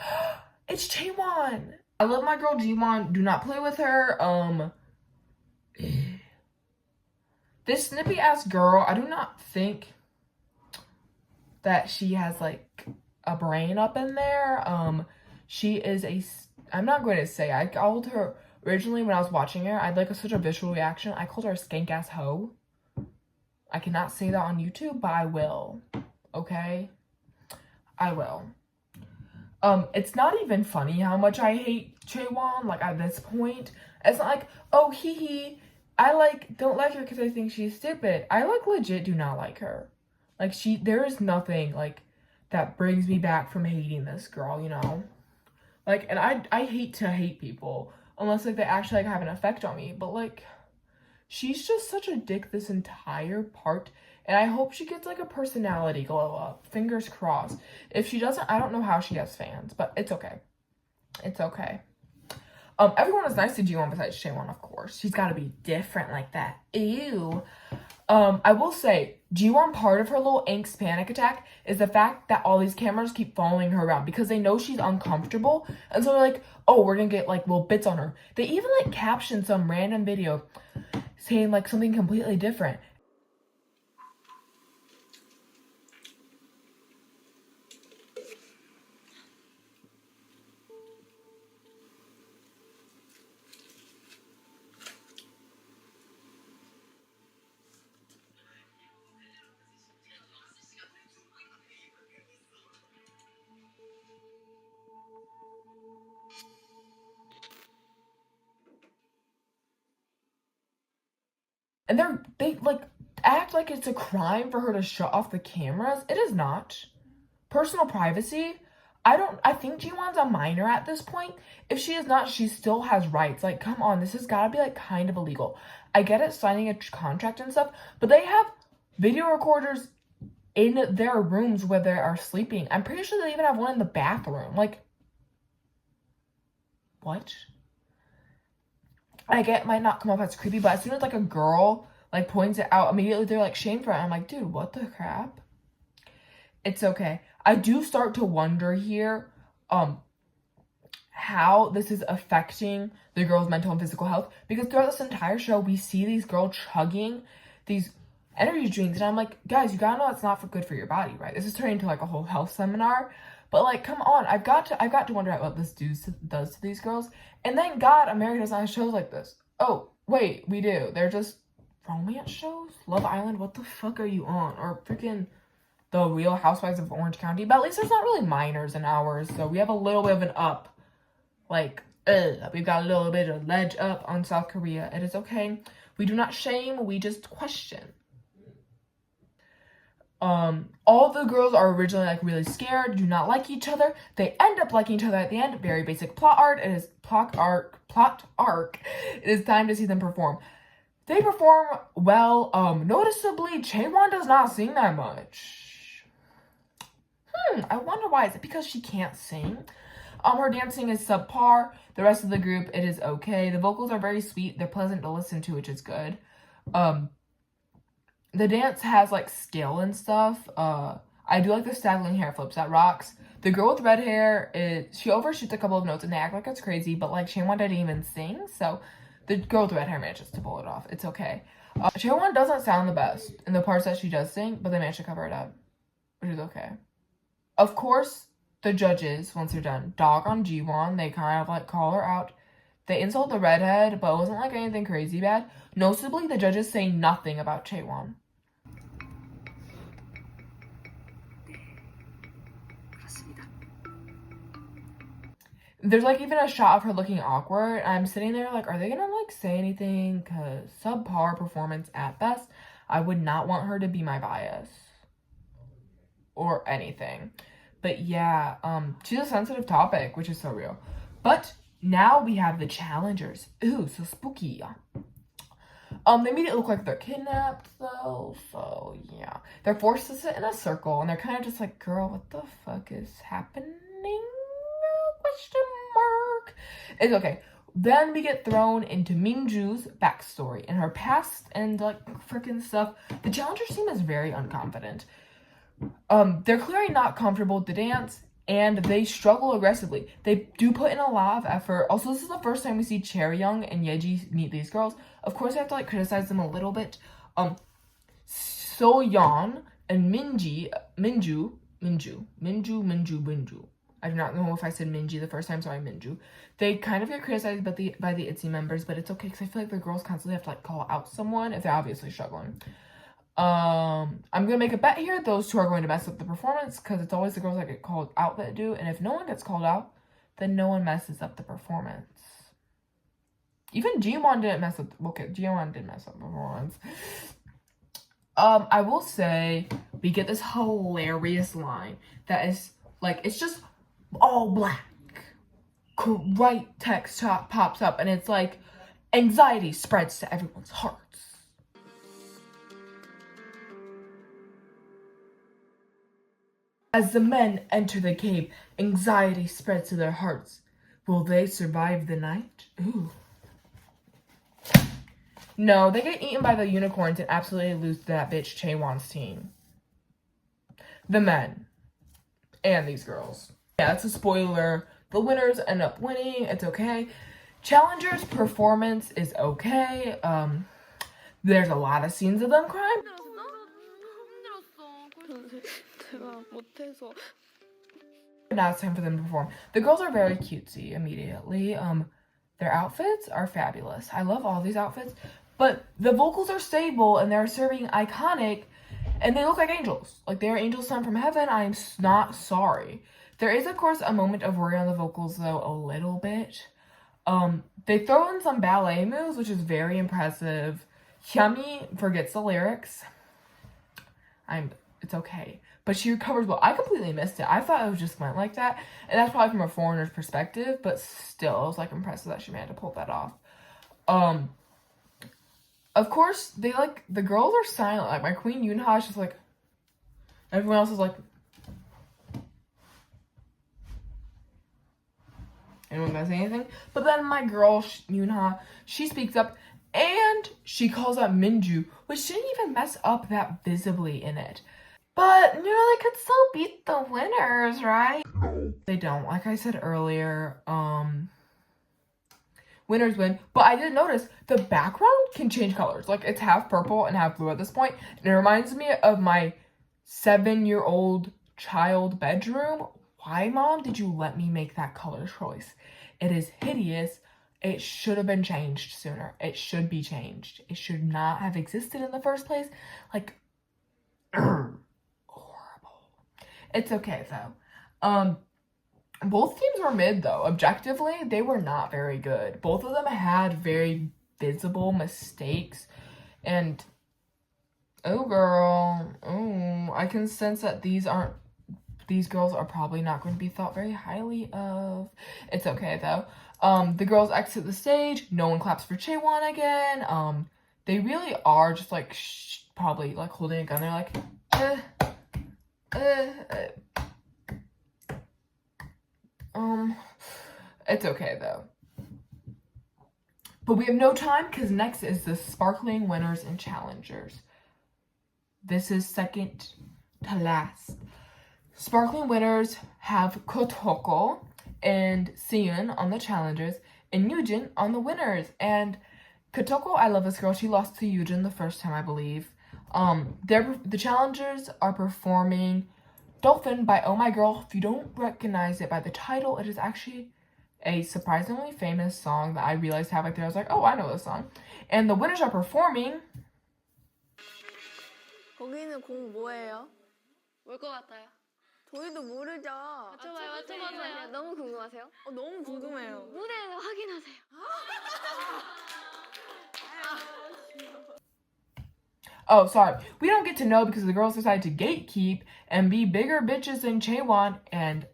It's Chae-won. I love my girl Chae-won. Do not play with her. This snippy ass girl, I do not think that she has like a brain up in there. She is I'm not going to say, I called her originally when I was watching her, I'd like such a visual reaction. I called her a skank ass hoe. I cannot say that on YouTube, but I will. Okay? I will. It's not even funny how much I hate Chae-won, like, at this point. It's not like, oh, hee, I, don't like her because I think she's stupid. I, legit do not like her. Like, there is nothing, that brings me back from hating this girl, you know? Like, and I hate to hate people, unless, they actually, have an effect on me, but, she's just such a dick this entire part. And I hope she gets, a personality glow up. Fingers crossed. If she doesn't, I don't know how she has fans. But it's okay. It's okay. Everyone is nice to Chaewon besides Chaewon, of course. She's got to be different like that. Ew. I will say, Chaewon, part of her little angst panic attack is the fact that all these cameras keep following her around because they know she's uncomfortable. And so they're like, oh, we're going to get, little bits on her. They even, caption some random video saying, something completely different. And they act like it's a crime for her to shut off the cameras. It is not. Personal privacy. I think Chaewon's a minor at this point. If she is not, she still has rights. Come on, this has got to be kind of illegal. I get it, signing a contract and stuff, but they have video recorders in their rooms where they are sleeping. I'm pretty sure they even have one in the bathroom. What? I get it might not come off as creepy, but as soon as a girl points it out, immediately they're shame for it. I'm like, dude, what the crap? It's okay. I do start to wonder here how this is affecting the girl's mental and physical health, because throughout this entire show we see these girls chugging these energy drinks, and I'm like, guys, you gotta know it's not good for your body, right? This is turning into a whole health seminar. But come on, I've got to wonder at what this does to these girls. And thank God America doesn't have shows like this. Oh, wait, we do. They're just romance shows? Love Island, what the fuck are you on? Or freaking The Real Housewives of Orange County. But at least there's not really minors in ours, so we have a little bit of an up. We've got a little bit of ledge up on South Korea. It is okay. We do not shame, we just question. All the girls are originally really scared, do not like each other. They end up liking each other at the end. Very basic plot arc. It is time to see them perform. They perform well. Noticeably, Chae-won does not sing that much. I wonder why. Is it because she can't sing? Her dancing is subpar. The rest of the group, it is okay. The vocals are very sweet. They're pleasant to listen to, which is good. The dance has skill and stuff. I do like the staggering hair flips. That rocks. The girl with red hair she overshoots a couple of notes and they act like it's crazy, but like Chaewon didn't even sing, so the girl with red hair manages to pull it off. It's okay. Chaewon doesn't sound the best in the parts that she does sing, but they manage to cover it up, which is okay. Of course, the judges, once they're done, dog on Ji-won. They kind of like call her out. They insult the redhead, but it wasn't like anything crazy bad. Noticeably, the judges say nothing about Chae-won. There's like even a shot of her looking awkward. I'm sitting there like, are they gonna like say anything? Cause subpar performance at best. I would not want her to be my bias or anything. But yeah, she's a sensitive topic, which is so real. But now we have the challengers. Ooh, so spooky. They made it look like they're kidnapped though, so yeah. They're forced to sit in a circle and they're kind of just like, girl, what the fuck is happening? Question mark. It's okay. Then we get thrown into Minju's backstory and her past and like freaking stuff. The challengers team is very unconfident. They're clearly not comfortable with the dance and they struggle aggressively. They do put in a lot of effort. Also, this is the first time we see Chae-young and Yeji meet these girls. Of course, I have to like criticize them a little bit. So-yeon and Minju. I do not know if I said Minji the first time, sorry, Minju. They kind of get criticized by the ITZY members, but it's okay because I feel like the girls constantly have to like call out someone if they're obviously struggling. I'm gonna make a bet here. Those two are going to mess up the performance because it's always the girls that get called out that do, and if no one gets called out, then no one messes up the performance. Even Ji-won didn't mess up. Okay, Ji-won didn't mess up the performance. I will say we get this hilarious line that is like, it's just all black. White text pops up and it's like, anxiety spreads to everyone's hearts. As the men enter the cave, anxiety spreads to their hearts. Will they survive the night? Ooh. No, they get eaten by the unicorns and absolutely lose to that bitch Chae-won's team. The men. And these girls. Yeah, it's a spoiler. The winners end up winning. It's okay. Challengers' performance is okay. There's a lot of scenes of them crying. Now it's time for them to perform. The girls are very cutesy immediately. Their outfits are fabulous. I love all these outfits. But the vocals are stable and they're serving iconic and they look like angels. Like they are angels sent from heaven. I am not sorry. There is, of course, a moment of worry on the vocals, though, a little bit. They throw in some ballet moves, which is very impressive. Hyunmi forgets the lyrics. It's okay. But she recovers well. I completely missed it. I thought it was just went like that. And that's probably from a foreigner's perspective, but still, it was, like, impressive that she managed to pull that off. Of course, the girls are silent. Like, my queen Yoonha is just, like, everyone else is, like, anyone gonna say anything? But then my girl, Yoonha, she speaks up, and she calls out Minju, which didn't even mess up that visibly in it. But, you know, they could still beat the winners, right? No. They don't. Like I said earlier, winners win. But I did notice the background can change colors. Like, it's half purple and half blue at this point. And it reminds me of my 7-year-old child bedroom. Why, Mom, did you let me make that color choice? It is hideous. It should have been changed sooner. It should be changed. It should not have existed in the first place. Like, horrible. It's okay, though. Both teams were mid, though. Objectively, they were not very good. Both of them had very visible mistakes. And, oh, girl. Oh, I can sense that these girls are probably not going to be thought very highly of. It's okay, though. The girls exit the stage. No one claps for Chae-won again. They really are just, like, probably, like, holding a gun. They're like, it's okay, though. But we have no time, because next is the sparkling winners and challengers. This is second to last. sparkling winners have Kotoko and Seon on the challengers and Yujin on the winners. And Kotoko, I love this girl. She lost to Yujin the first time, I believe. The challengers are performing Dolphin by Oh My Girl. If you don't recognize it by the title, it is actually a surprisingly famous song that I realized halfway through. I was like, oh, I know this song. And the winners are performing. 거기는 공 뭐예요? 뭘 것 같아요? 저희도 모르죠. 맞춰봐요, 맞춰보세요. 너무 궁금하세요? 너무 궁금해요. 무대에서 확인하세요. Oh, sorry. We don't get to know because the girls decided to gatekeep and be bigger bitches than Chae-won. And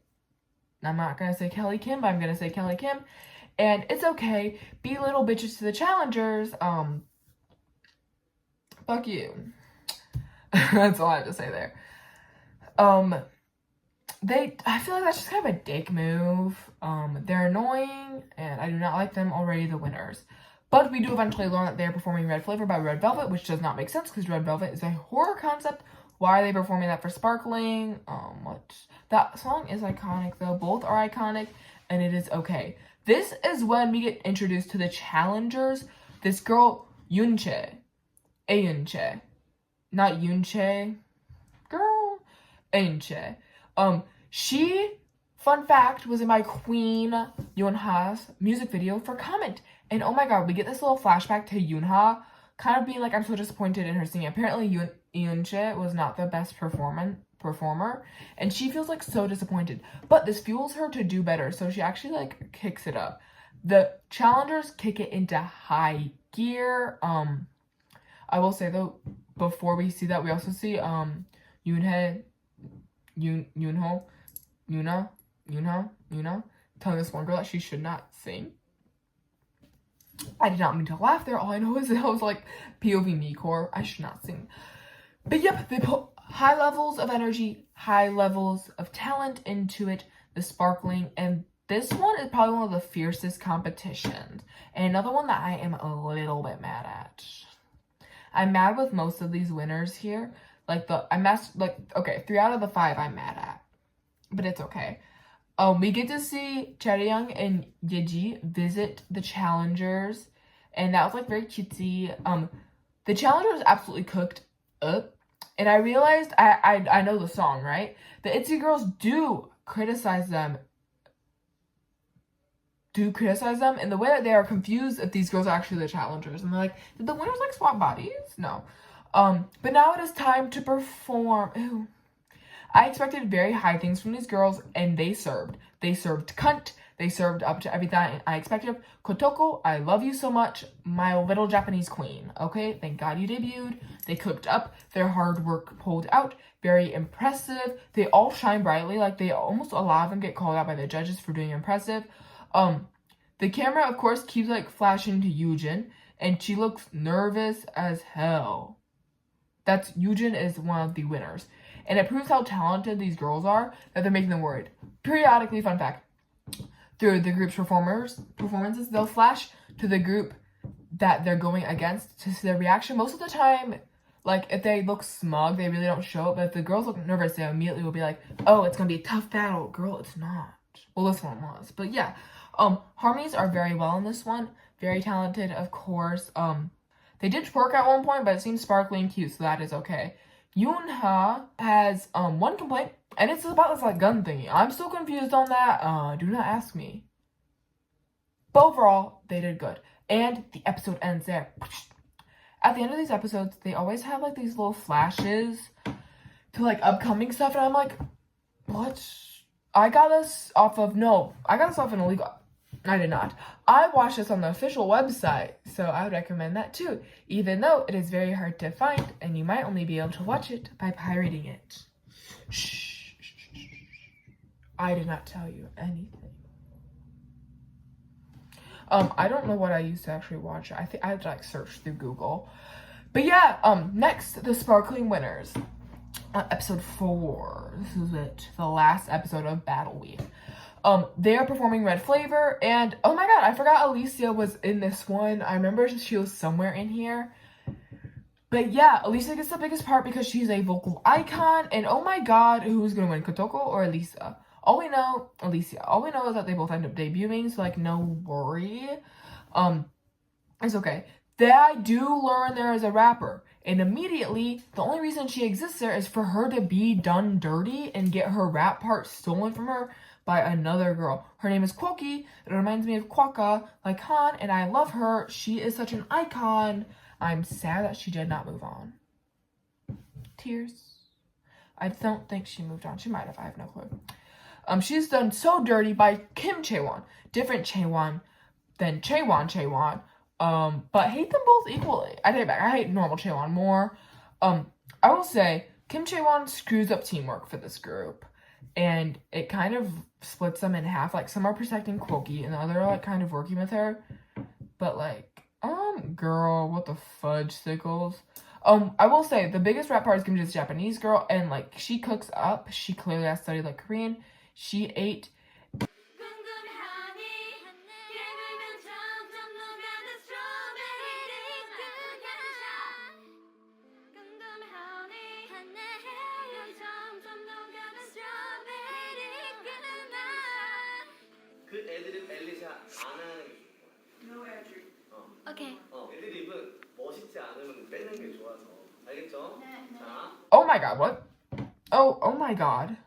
I'm not going to say Kelly Kim, but I'm going to say Kelly Kim. And it's okay. Be little bitches to the challengers. Fuck you. That's all I have to say there. I feel like that's just kind of a dick move. They're annoying, and I do not like them already, the winners. But we do eventually learn that they're performing Red Flavor by Red Velvet, which does not make sense because Red Velvet is a horror concept. Why are they performing that for Sparkling? That song is iconic though. Both are iconic, and it is okay. This is when we get introduced to the challengers. This girl, Yoonchae. Eunchae. Not Yoonchae. Girl. Eunchae. She, fun fact, was in my Queen Yoonha's music video for Comment. And oh my god, we get this little flashback to Yoonha kind of being like, I'm so disappointed in her singing. Apparently, Eunchae was not the best performer, and she feels like so disappointed. But this fuels her to do better, so she actually like kicks it up. The challengers kick it into high gear. I will say though, before we see that, we also see Yoonha telling this one girl that she should not sing. I did not mean to laugh there. All I know is that I was like, POV me core. I should not sing. But yep, they put high levels of energy, high levels of talent into it, the Sparkling, and this one is probably one of the fiercest competitions. And another one that I am a little bit mad at. I'm mad with most of these winners here. Okay, 3 out of the 5 I'm mad at. But it's okay. We get to see Chae-young and Yeji visit the challengers, and that was like very cutesy. The challengers absolutely cooked up, and I realized I know the song, right? The ITZY girls do criticize them in the way that they are confused if these girls are actually the challengers, and they're like, did the winners like swap bodies? No. But now it is time to perform. Ew. I expected very high things from these girls, and they served. They served cunt. They served up to everything I expected. Kotoko, I love you so much. My little Japanese queen. Okay, thank God you debuted. They cooked up. Their hard work pulled out. Very impressive. They all shine brightly. Like, a lot of them get called out by the judges for doing impressive. The camera, of course, keeps, like, flashing to Yujin, and she looks nervous as hell. Yujin is one of the winners. And it proves how talented these girls are that they're making them worried. Periodically, fun fact, through the group's performances, they'll flash to the group that they're going against to see their reaction. Most of the time, like, if they look smug, they really don't show it. But if the girls look nervous, they immediately will be like, oh, it's going to be a tough battle. Girl, it's not. Well, this one was. But yeah, harmonies are very well in this one. Very talented, of course. They did twerk at one point, but it seems sparkly and cute, so that is okay. Yoonha has one complaint, and it's about this like gun thingy. I'm still confused on that. Do not ask me. But overall, they did good. And the episode ends there. At the end of these episodes, they always have like these little flashes to like upcoming stuff, and I'm like, what? I got this off of an illegal. I did not. I watched this on the official website, so I would recommend that too, even though it is very hard to find, and you might only be able to watch it by pirating it. Shh. I did not tell you anything. I don't know what I used to actually watch. I think I had to like search through Google. But yeah, next, the Sparkling winners. Episode 4. This is it. The last episode of Battle Week. They are performing Red Flavor, and oh my god, I forgot Alicia was in this one. I remember she was somewhere in here. But yeah, Elisa gets the biggest part because she's a vocal icon. And oh my god, who's gonna win, Kotoko or Elisa? Alicia. All we know is that they both end up debuting, so like no worry. It's okay. That I do learn there is a rapper. And immediately, the only reason she exists there is for her to be done dirty and get her rap part stolen from her by another girl. Her name is Kwoki. It reminds me of Kwaka, like Han, and I love her. She is such an icon. I'm sad that she did not move on. Tears. I don't think she moved on. She might have. I have no clue. She's done so dirty by Kim Chae-won. Different Chae-won than Chaewon. But hate them both equally. I take it back. I hate normal Chaewon more. I will say, Kim Chae-won screws up teamwork for this group. And it kind of splits them in half. Like, some are protecting Kwoki, and the other are, like, kind of working with her. But, like, girl, what the fudge sickles. I will say, the biggest rap part is gonna be this Japanese girl, and, like, she cooks up. She clearly has studied, like, Korean. She ate... 그 애드립 엘리샤 안 하는 게 좋아. No entry. 오케이. 애드립은 멋있지 않으면 빼는 게 좋아서. 알겠죠? 네. 자. Oh my god, what? Oh my god.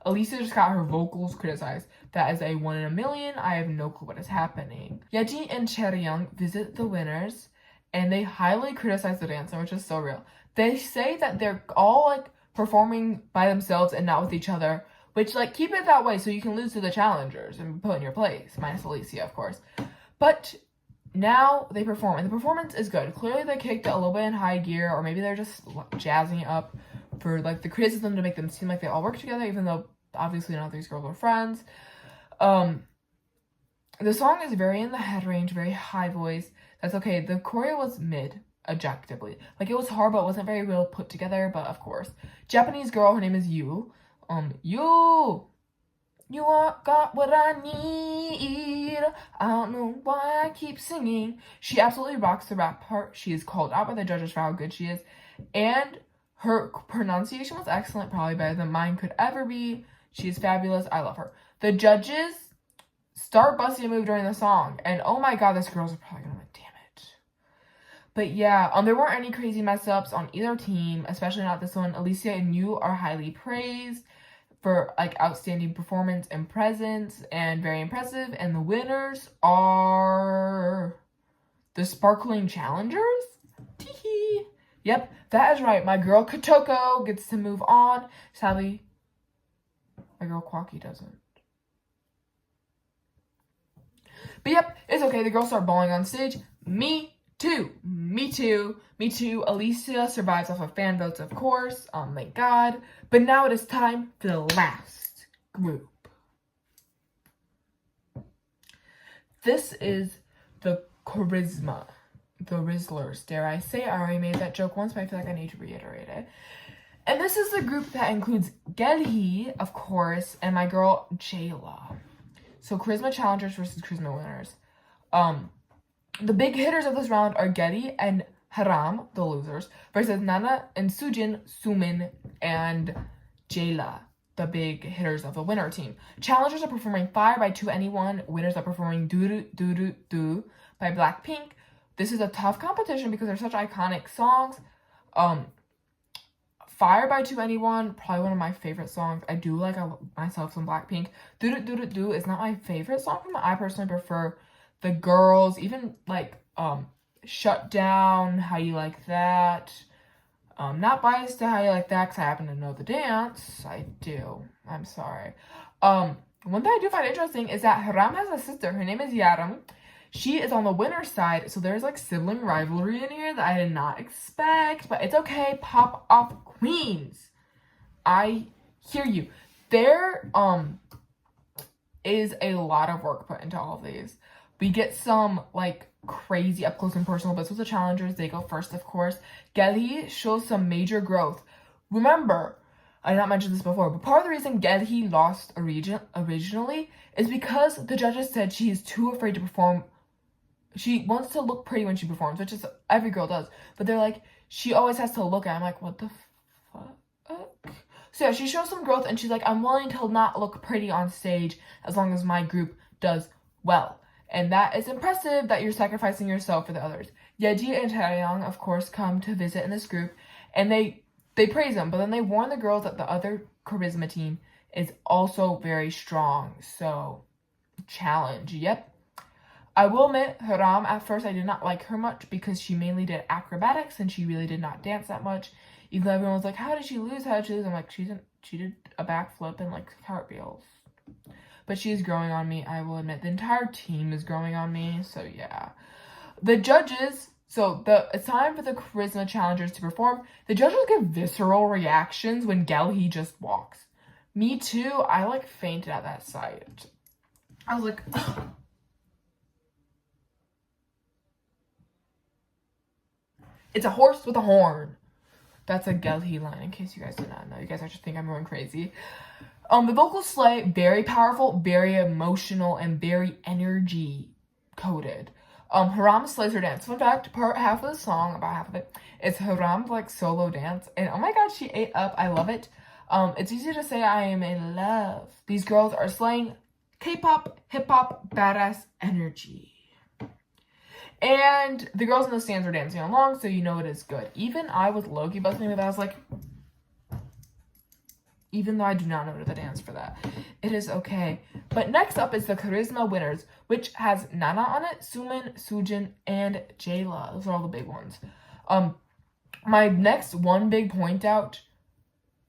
Elisa just got her vocals criticized. That is a 1 in a million. I have no clue what is happening. Yeji and Chae-young visit the winners, and they highly criticize the dancer, which is so real. They say that they're all, like, performing by themselves and not with each other, which, like, keep it that way so you can lose to the challengers and be put in your place. Minus Alicia, of course. But now they perform, and the performance is good. Clearly they kicked it a little bit in high gear, or maybe they're just jazzing it up for, like, the criticism to make them seem like they all work together, even though obviously none of these girls are friends. The song is very in the head range, very high voice. That's okay. The choreo was mid, objectively. Like, it was hard, but it wasn't very well put together, but of course. Japanese girl, her name is Yu. You got what I need. I don't know why I keep singing. She absolutely rocks the rap part. She is called out by the judges for how good she is. And her pronunciation was excellent, probably better than mine could ever be. She is fabulous. I love her. The judges start busting a move during the song. And oh my god, this girl's probably gonna win. Damn it. But yeah, there weren't any crazy mess ups on either team, especially not this one. Alicia and Yu are highly praised for, like, outstanding performance and presence, and very impressive. And the winners are the Sparkling Challengers? Teehee. Yep, that is right. My girl Kotoko gets to move on. Sadly, my girl Kwoki doesn't. But yep, it's okay. The girls start bawling on stage. Me too. Alicia survives off of fan votes, of course. Thank God. But now it is time for the last group. This is the charisma. The Rizzlers, dare I say. I already made that joke once, but I feel like I need to reiterate it. And this is the group that includes Gelhee, of course, and my girl Jayla. So Charisma Challengers versus Charisma Winners. The big hitters of this round are Gelhee and Haram, the losers, versus Nana and Sujin, Sumin, and Jayla, the big hitters of the winner team. Challengers are performing Fire by 2NE1. Winners are performing Do Do Do Do by Blackpink. This is a tough competition because they're such iconic songs. Fire by 2NE1, probably one of my favorite songs. I do like myself some Blackpink. Do Do Do Do Do is not my favorite song from them. I personally prefer the girls, even like Shut Down, How You Like That. Not biased to How You Like That because I happen to know the dance. I do. I'm sorry. One thing I do find interesting is that Haram has a sister. Her name is Yaram. She is on the winner's side, so there's, like, sibling rivalry in here that I did not expect. But it's okay. Pop off queens. I hear you. There is a lot of work put into all of these. We get some, like, crazy up close and personal bits with the challengers. They go first, of course. Gelhee shows some major growth. Remember, I did not mention this before, but part of the reason Gelhee lost originally is because the judges said she is too afraid to perform she wants to look pretty when she performs, which is every girl does. But they're like, she always has to look at it. I'm like, what the fuck? So yeah, she shows some growth and she's like, I'm willing to not look pretty on stage as long as my group does well. And that is impressive that you're sacrificing yourself for the others. Yeji and Chae-won, of course, come to visit in this group and they praise them, but then they warn the girls that the other charisma team is also very strong. So, challenge, yep. I will admit, Haram, at first I did not like her much because she mainly did acrobatics and she really did not dance that much. Even though everyone was like, how did she lose? How did she lose? I'm like, she did a backflip and like cartwheels. But she's growing on me, I will admit. The entire team is growing on me, so yeah. The judges, it's time for the charisma challengers to perform. The judges give visceral reactions when Gelhee just walks. Me too, I like fainted at that sight. I was like, ugh. It's a horse with a horn. That's a Gelhee line, in case you guys did not know. You guys actually think I'm going crazy. The vocals slay, very powerful, very emotional, and very energy coded. Haram slays her dance. Fun fact, half of the song, about half of it, is Haram's like solo dance. And oh my god, she ate up. I love it. It's easy to say I am in love. These girls are slaying K-pop, hip-hop, badass energy. And the girls in the stands are dancing along, so you know it is good. Even I was low-key busting with that. I was like, even though I do not know the dance for that, it is okay. But next up is the Charisma winners, which has Nana on it, Sumin, Soojin, and Jayla. Those are all the big ones. My next one big point out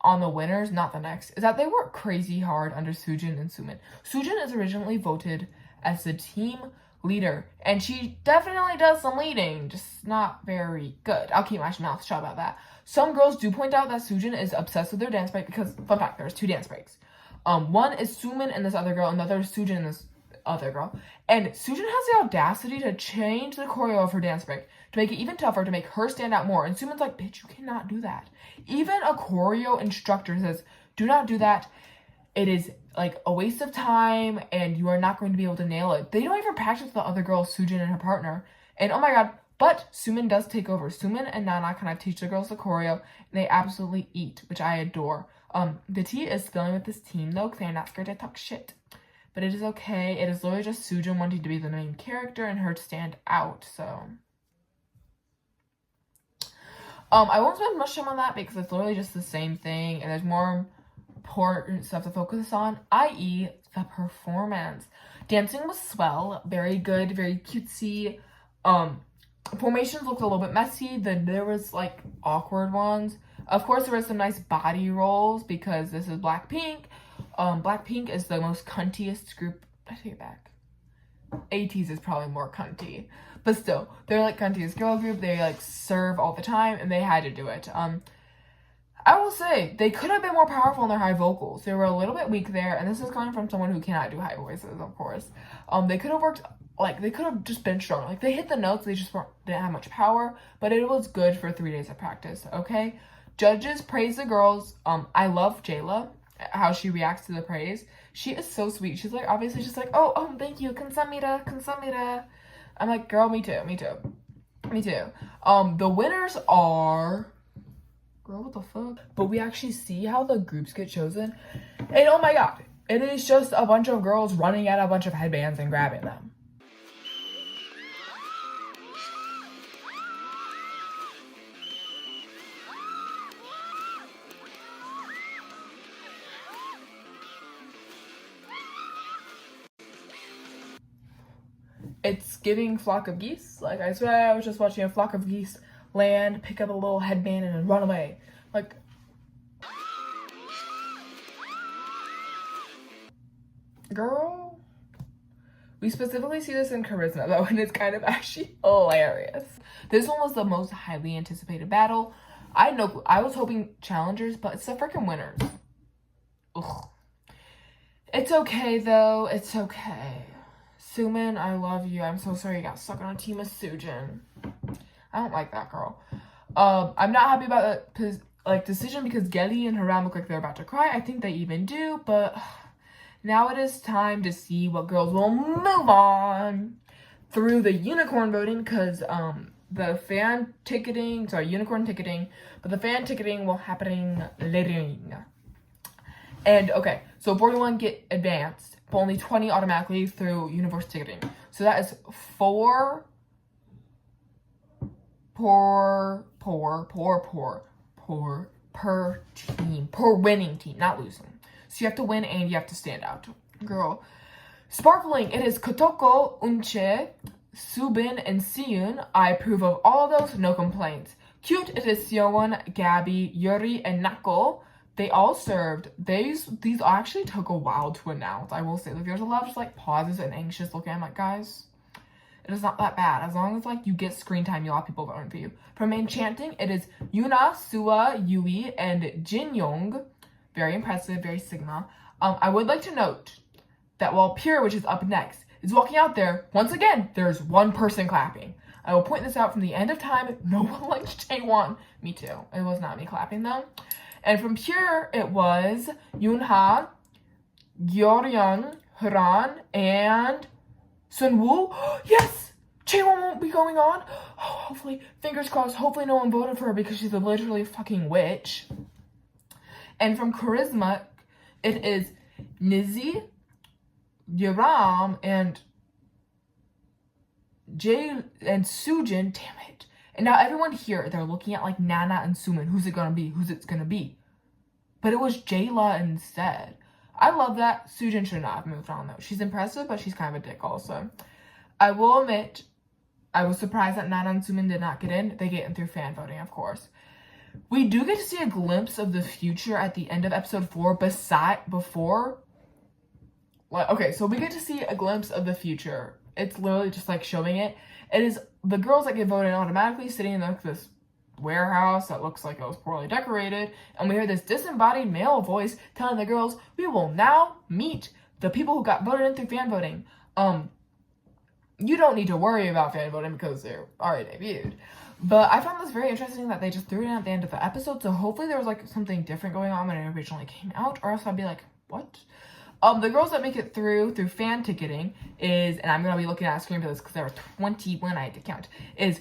on the winners, not the next, is that they work crazy hard under Soojin and Sumin. Soojin is originally voted as the team leader, and she definitely does some leading, just not very good. I'll keep my mouth shut about that. Some girls do point out that Soojin is obsessed with their dance break because, fun fact, there's 2 dance breaks. One is Sumin and this other girl, and the other is Soojin and this other girl. And Soojin has the audacity to change the choreo of her dance break to make it even tougher, to make her stand out more. And Sumin's like, bitch, you cannot do that. Even a choreo instructor says, do not do that. It is like a waste of time and you are not going to be able to nail it. They don't even practice with the other girl, Soojin and her partner. And oh my god, but Sumin does take over. Sumin and Nana kind of teach the girls the choreo, and they absolutely eat, which I adore. The tea is filling with this team though, because they're not scared to talk shit. But it is okay. It is literally just Soojin wanting to be the main character and her to stand out, so. I won't spend much time on that because it's literally just the same thing, and there's more important stuff to focus on, i.e. the performance. Dancing was swell, very good, very cutesy. Formations looked a little bit messy. There was like awkward ones. Of course, there was some nice body rolls because this is Blackpink. Blackpink is the most cuntiest group. I take it back. ATEEZ is probably more cunty, but still, they're like cuntiest girl group. They like serve all the time, and they had to do it. I will say, they could have been more powerful in their high vocals. They were a little bit weak there, and this is coming from someone who cannot do high voices, of course. They could have worked, like, they could have just been stronger. Like, they hit the notes, they just didn't have much power, but it was good for 3 days of practice, okay? Judges praise the girls. I love Jayla, how she reacts to the praise. She is so sweet. She's, like, obviously just like, oh, thank you, 감사합니다. I'm like, girl, me too. The winners are... Girl, what the fuck? But we actually see how the groups get chosen. And oh my god, it is just a bunch of girls running at a bunch of headbands and grabbing them. It's giving Flock of Geese. Like, I swear I was just watching a flock of geese land, pick up a little headband, and then run away. Like, girl. We specifically see this in Charisma, though, and it's kind of actually hilarious. This one was the most highly anticipated battle. I was hoping challengers, but it's the freaking winners. Ugh. It's okay, though. It's okay. Sumin, I love you. I'm so sorry you got stuck on a team with Soojin. I don't like that girl. I'm not happy about that decision because Gelhee and Haram look like they're about to cry. I think they even do, but now it is time to see what girls will move on. through the unicorn voting because the fan ticketing, unicorn ticketing, but the fan ticketing will happening later. And okay, so 41 get advanced, but only 20 automatically through universe ticketing. So that is 4 per team, per winning team, not losing. So you have to win and you have to stand out. Girl. Sparkling, it is Kotoko, Unche, Subin, and Siyun. I approve of all of those, no complaints. Cute, it is Chaewon, Gabby, Yuri, and Nako. They all served. These actually took a while to announce, I will say. Like, there's a lot of just, like, pauses and anxious looking. I'm like, guys, it is not that bad. As long as, like, you get screen time, you'll have people voting for you. From Enchanting, it is Yuna, Sua, Yui, and Jin Young. Very impressive, very Sigma. I would like to note that while Pure, which is up next, is walking out there, once again, there's one person clapping. I will point this out from the end of time. No one likes Chae-won. Me too. It was not me clapping, though. And from Pure, it was Yoonha, Gyeoryung, Haran, and Sunwoo. Yes! Chaewon won't be going on. Oh, hopefully, fingers crossed, hopefully no one voted for her because she's literally a fucking witch. And from Charisma, it is Nizzy, Yeram, and Sujin. Damn it. And now everyone here, they're looking at like Nana and Sumin. Who's it gonna be? Who's it gonna be? But it was Jayla instead. I love that. Sujin should not have moved on though. She's impressive, but she's kind of a dick also. I will admit, I was surprised that Nana and Sumin did not get in. They get in through fan voting, of course. We do get to see a glimpse of the future at the end of episode 4 okay, so we get to see a glimpse of the future. It's literally just like showing it. It is the girls that get voted automatically sitting in this warehouse that looks like it was poorly decorated. And we hear this disembodied male voice telling the girls, we will now meet the people who got voted in through fan voting. You don't need to worry about fan voting because they're already debuted. But I found this very interesting that they just threw it in at the end of the episode. So hopefully there was like something different going on when it originally came out. Or else I'd be like, what? The girls that make it through fan ticketing is, and I'm going to be looking at a screen for this because there were 21 I had to count, is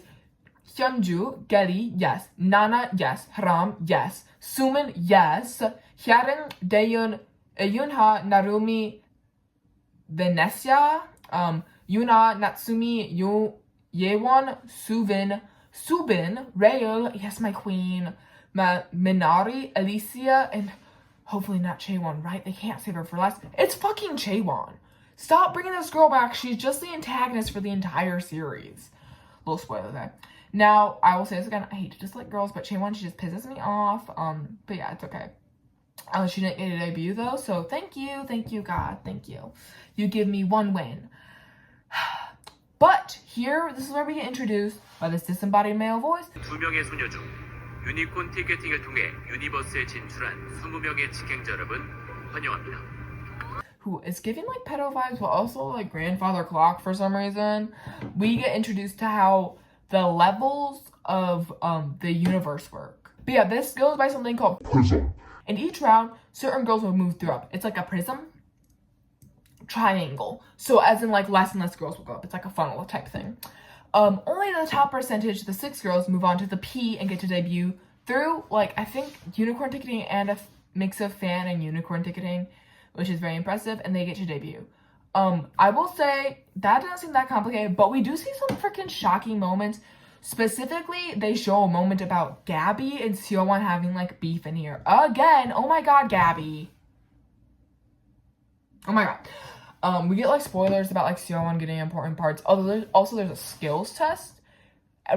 Hyunju, Geli, yes. Nana, yes. Haram, yes. Sumin, yes. Hyaren, Daeun, Yoonha, Narumi, Venetia, Yuna, Natsumi, Yeewon, Subin, Rael, yes, my queen, Minari, Alicia, and hopefully not Chae-won, right? They can't save her for last. It's fucking Chae-won. Stop bringing this girl back. She's just the antagonist for the entire series. Little spoiler there. Now, I will say this again. I hate to dislike girls, but Chae-won, she just pisses me off. But yeah, it's okay. She didn't get a debut, though, so thank you, God, thank you. You give me one win. But here, this is where we get introduced by this disembodied male voice. 2명의 소녀 중 유니콘 티켓팅을 통해 유니버스에 진출한 20명의 직행자 여러분 환영합니다. Who is giving like pedo vibes, but also like grandfather clock for some reason. We get introduced to how the levels of the universe work. But yeah, this goes by something called prism. In each round, certain girls will move through up. It's like a prism triangle. So as in like less and less girls will go up. It's like a funnel type thing. Only the top percentage, the 6 girls, move on to the P and get to debut through like I think unicorn ticketing and a mix of fan and unicorn ticketing, which is very impressive, and they get to debut. I will say that doesn't seem that complicated, but we do see some freaking shocking moments. Specifically, they show a moment about Gabby and Chaewon having like beef in here again. Oh my god, Gabby. Oh my god. We get like spoilers about like Chaewon getting important parts. Although there's a skills test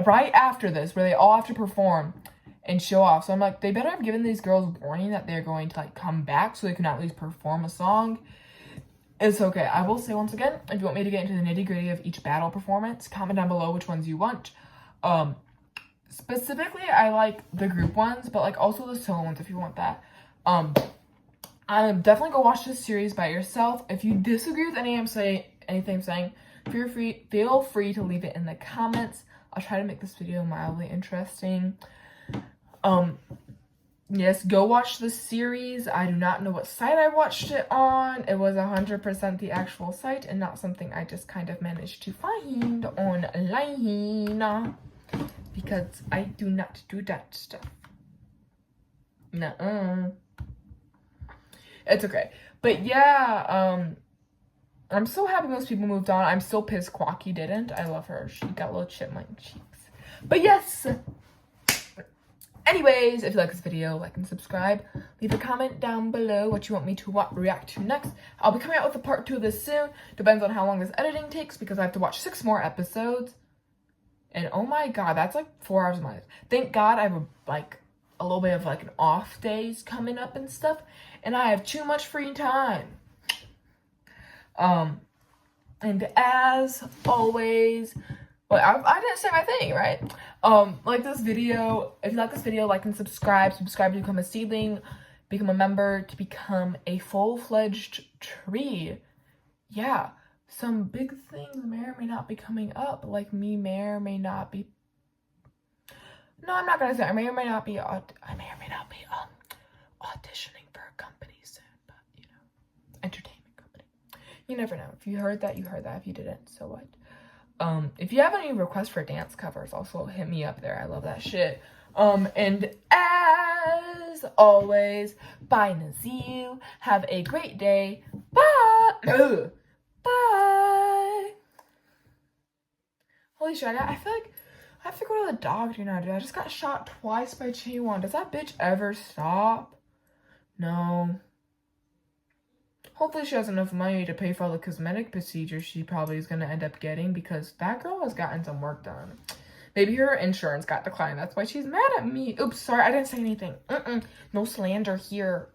right after this where they all have to perform and show off. So I'm like, they better have given these girls warning that they're going to like come back so they can at least perform a song. It's okay. I will say once again, if you want me to get into the nitty-gritty of each battle performance, comment down below which ones you want. Specifically, I like the group ones, but like also the solo ones if you want that. Definitely go watch this series by yourself. If you disagree with anything I'm saying, feel free to leave it in the comments. I'll try to make this video mildly interesting. yes, go watch the series. I do not know what site I watched it on. It was 100% the actual site and not something I just kind of managed to find online. Because I do not do that stuff. Nuh-uh. It's okay. But yeah, I'm so happy most people moved on. I'm so pissed Quacky didn't. I love her. She got little chipmunk cheeks. But yes. Anyways, if you like this video, like and subscribe. Leave a comment down below what you want me to react to next. I'll be coming out with a part 2 of this soon. Depends on how long this editing takes because I have to watch 6 more episodes. And oh my god, that's like 4 hours of my life. Thank God I have a little bit of like an off days coming up and stuff. And I have too much free time. And as always, well, I didn't say my thing, right? Like this video, if you like this video, like and subscribe to become a seedling, become a member to become a full-fledged tree. Yeah, some big things may or may not be coming up, like me may or may not be, no, I'm not gonna say, I may or may not be auditioning for a company soon, but you know, entertainment company. You never know. If you heard that, you heard that. If you didn't, so what? If you have any requests for dance covers, also hit me up there. I love that shit. And as always, bye Nazil. Have a great day. Bye. Bye. Holy shit, I feel like I have to go to the doctor now, dude. I just got shot twice by Chae-won. Does that bitch ever stop? No. Hopefully she has enough money to pay for all the cosmetic procedures she probably is going to end up getting because that girl has gotten some work done. Maybe her insurance got declined. That's why she's mad at me. Oops, sorry. I didn't say anything. No slander here.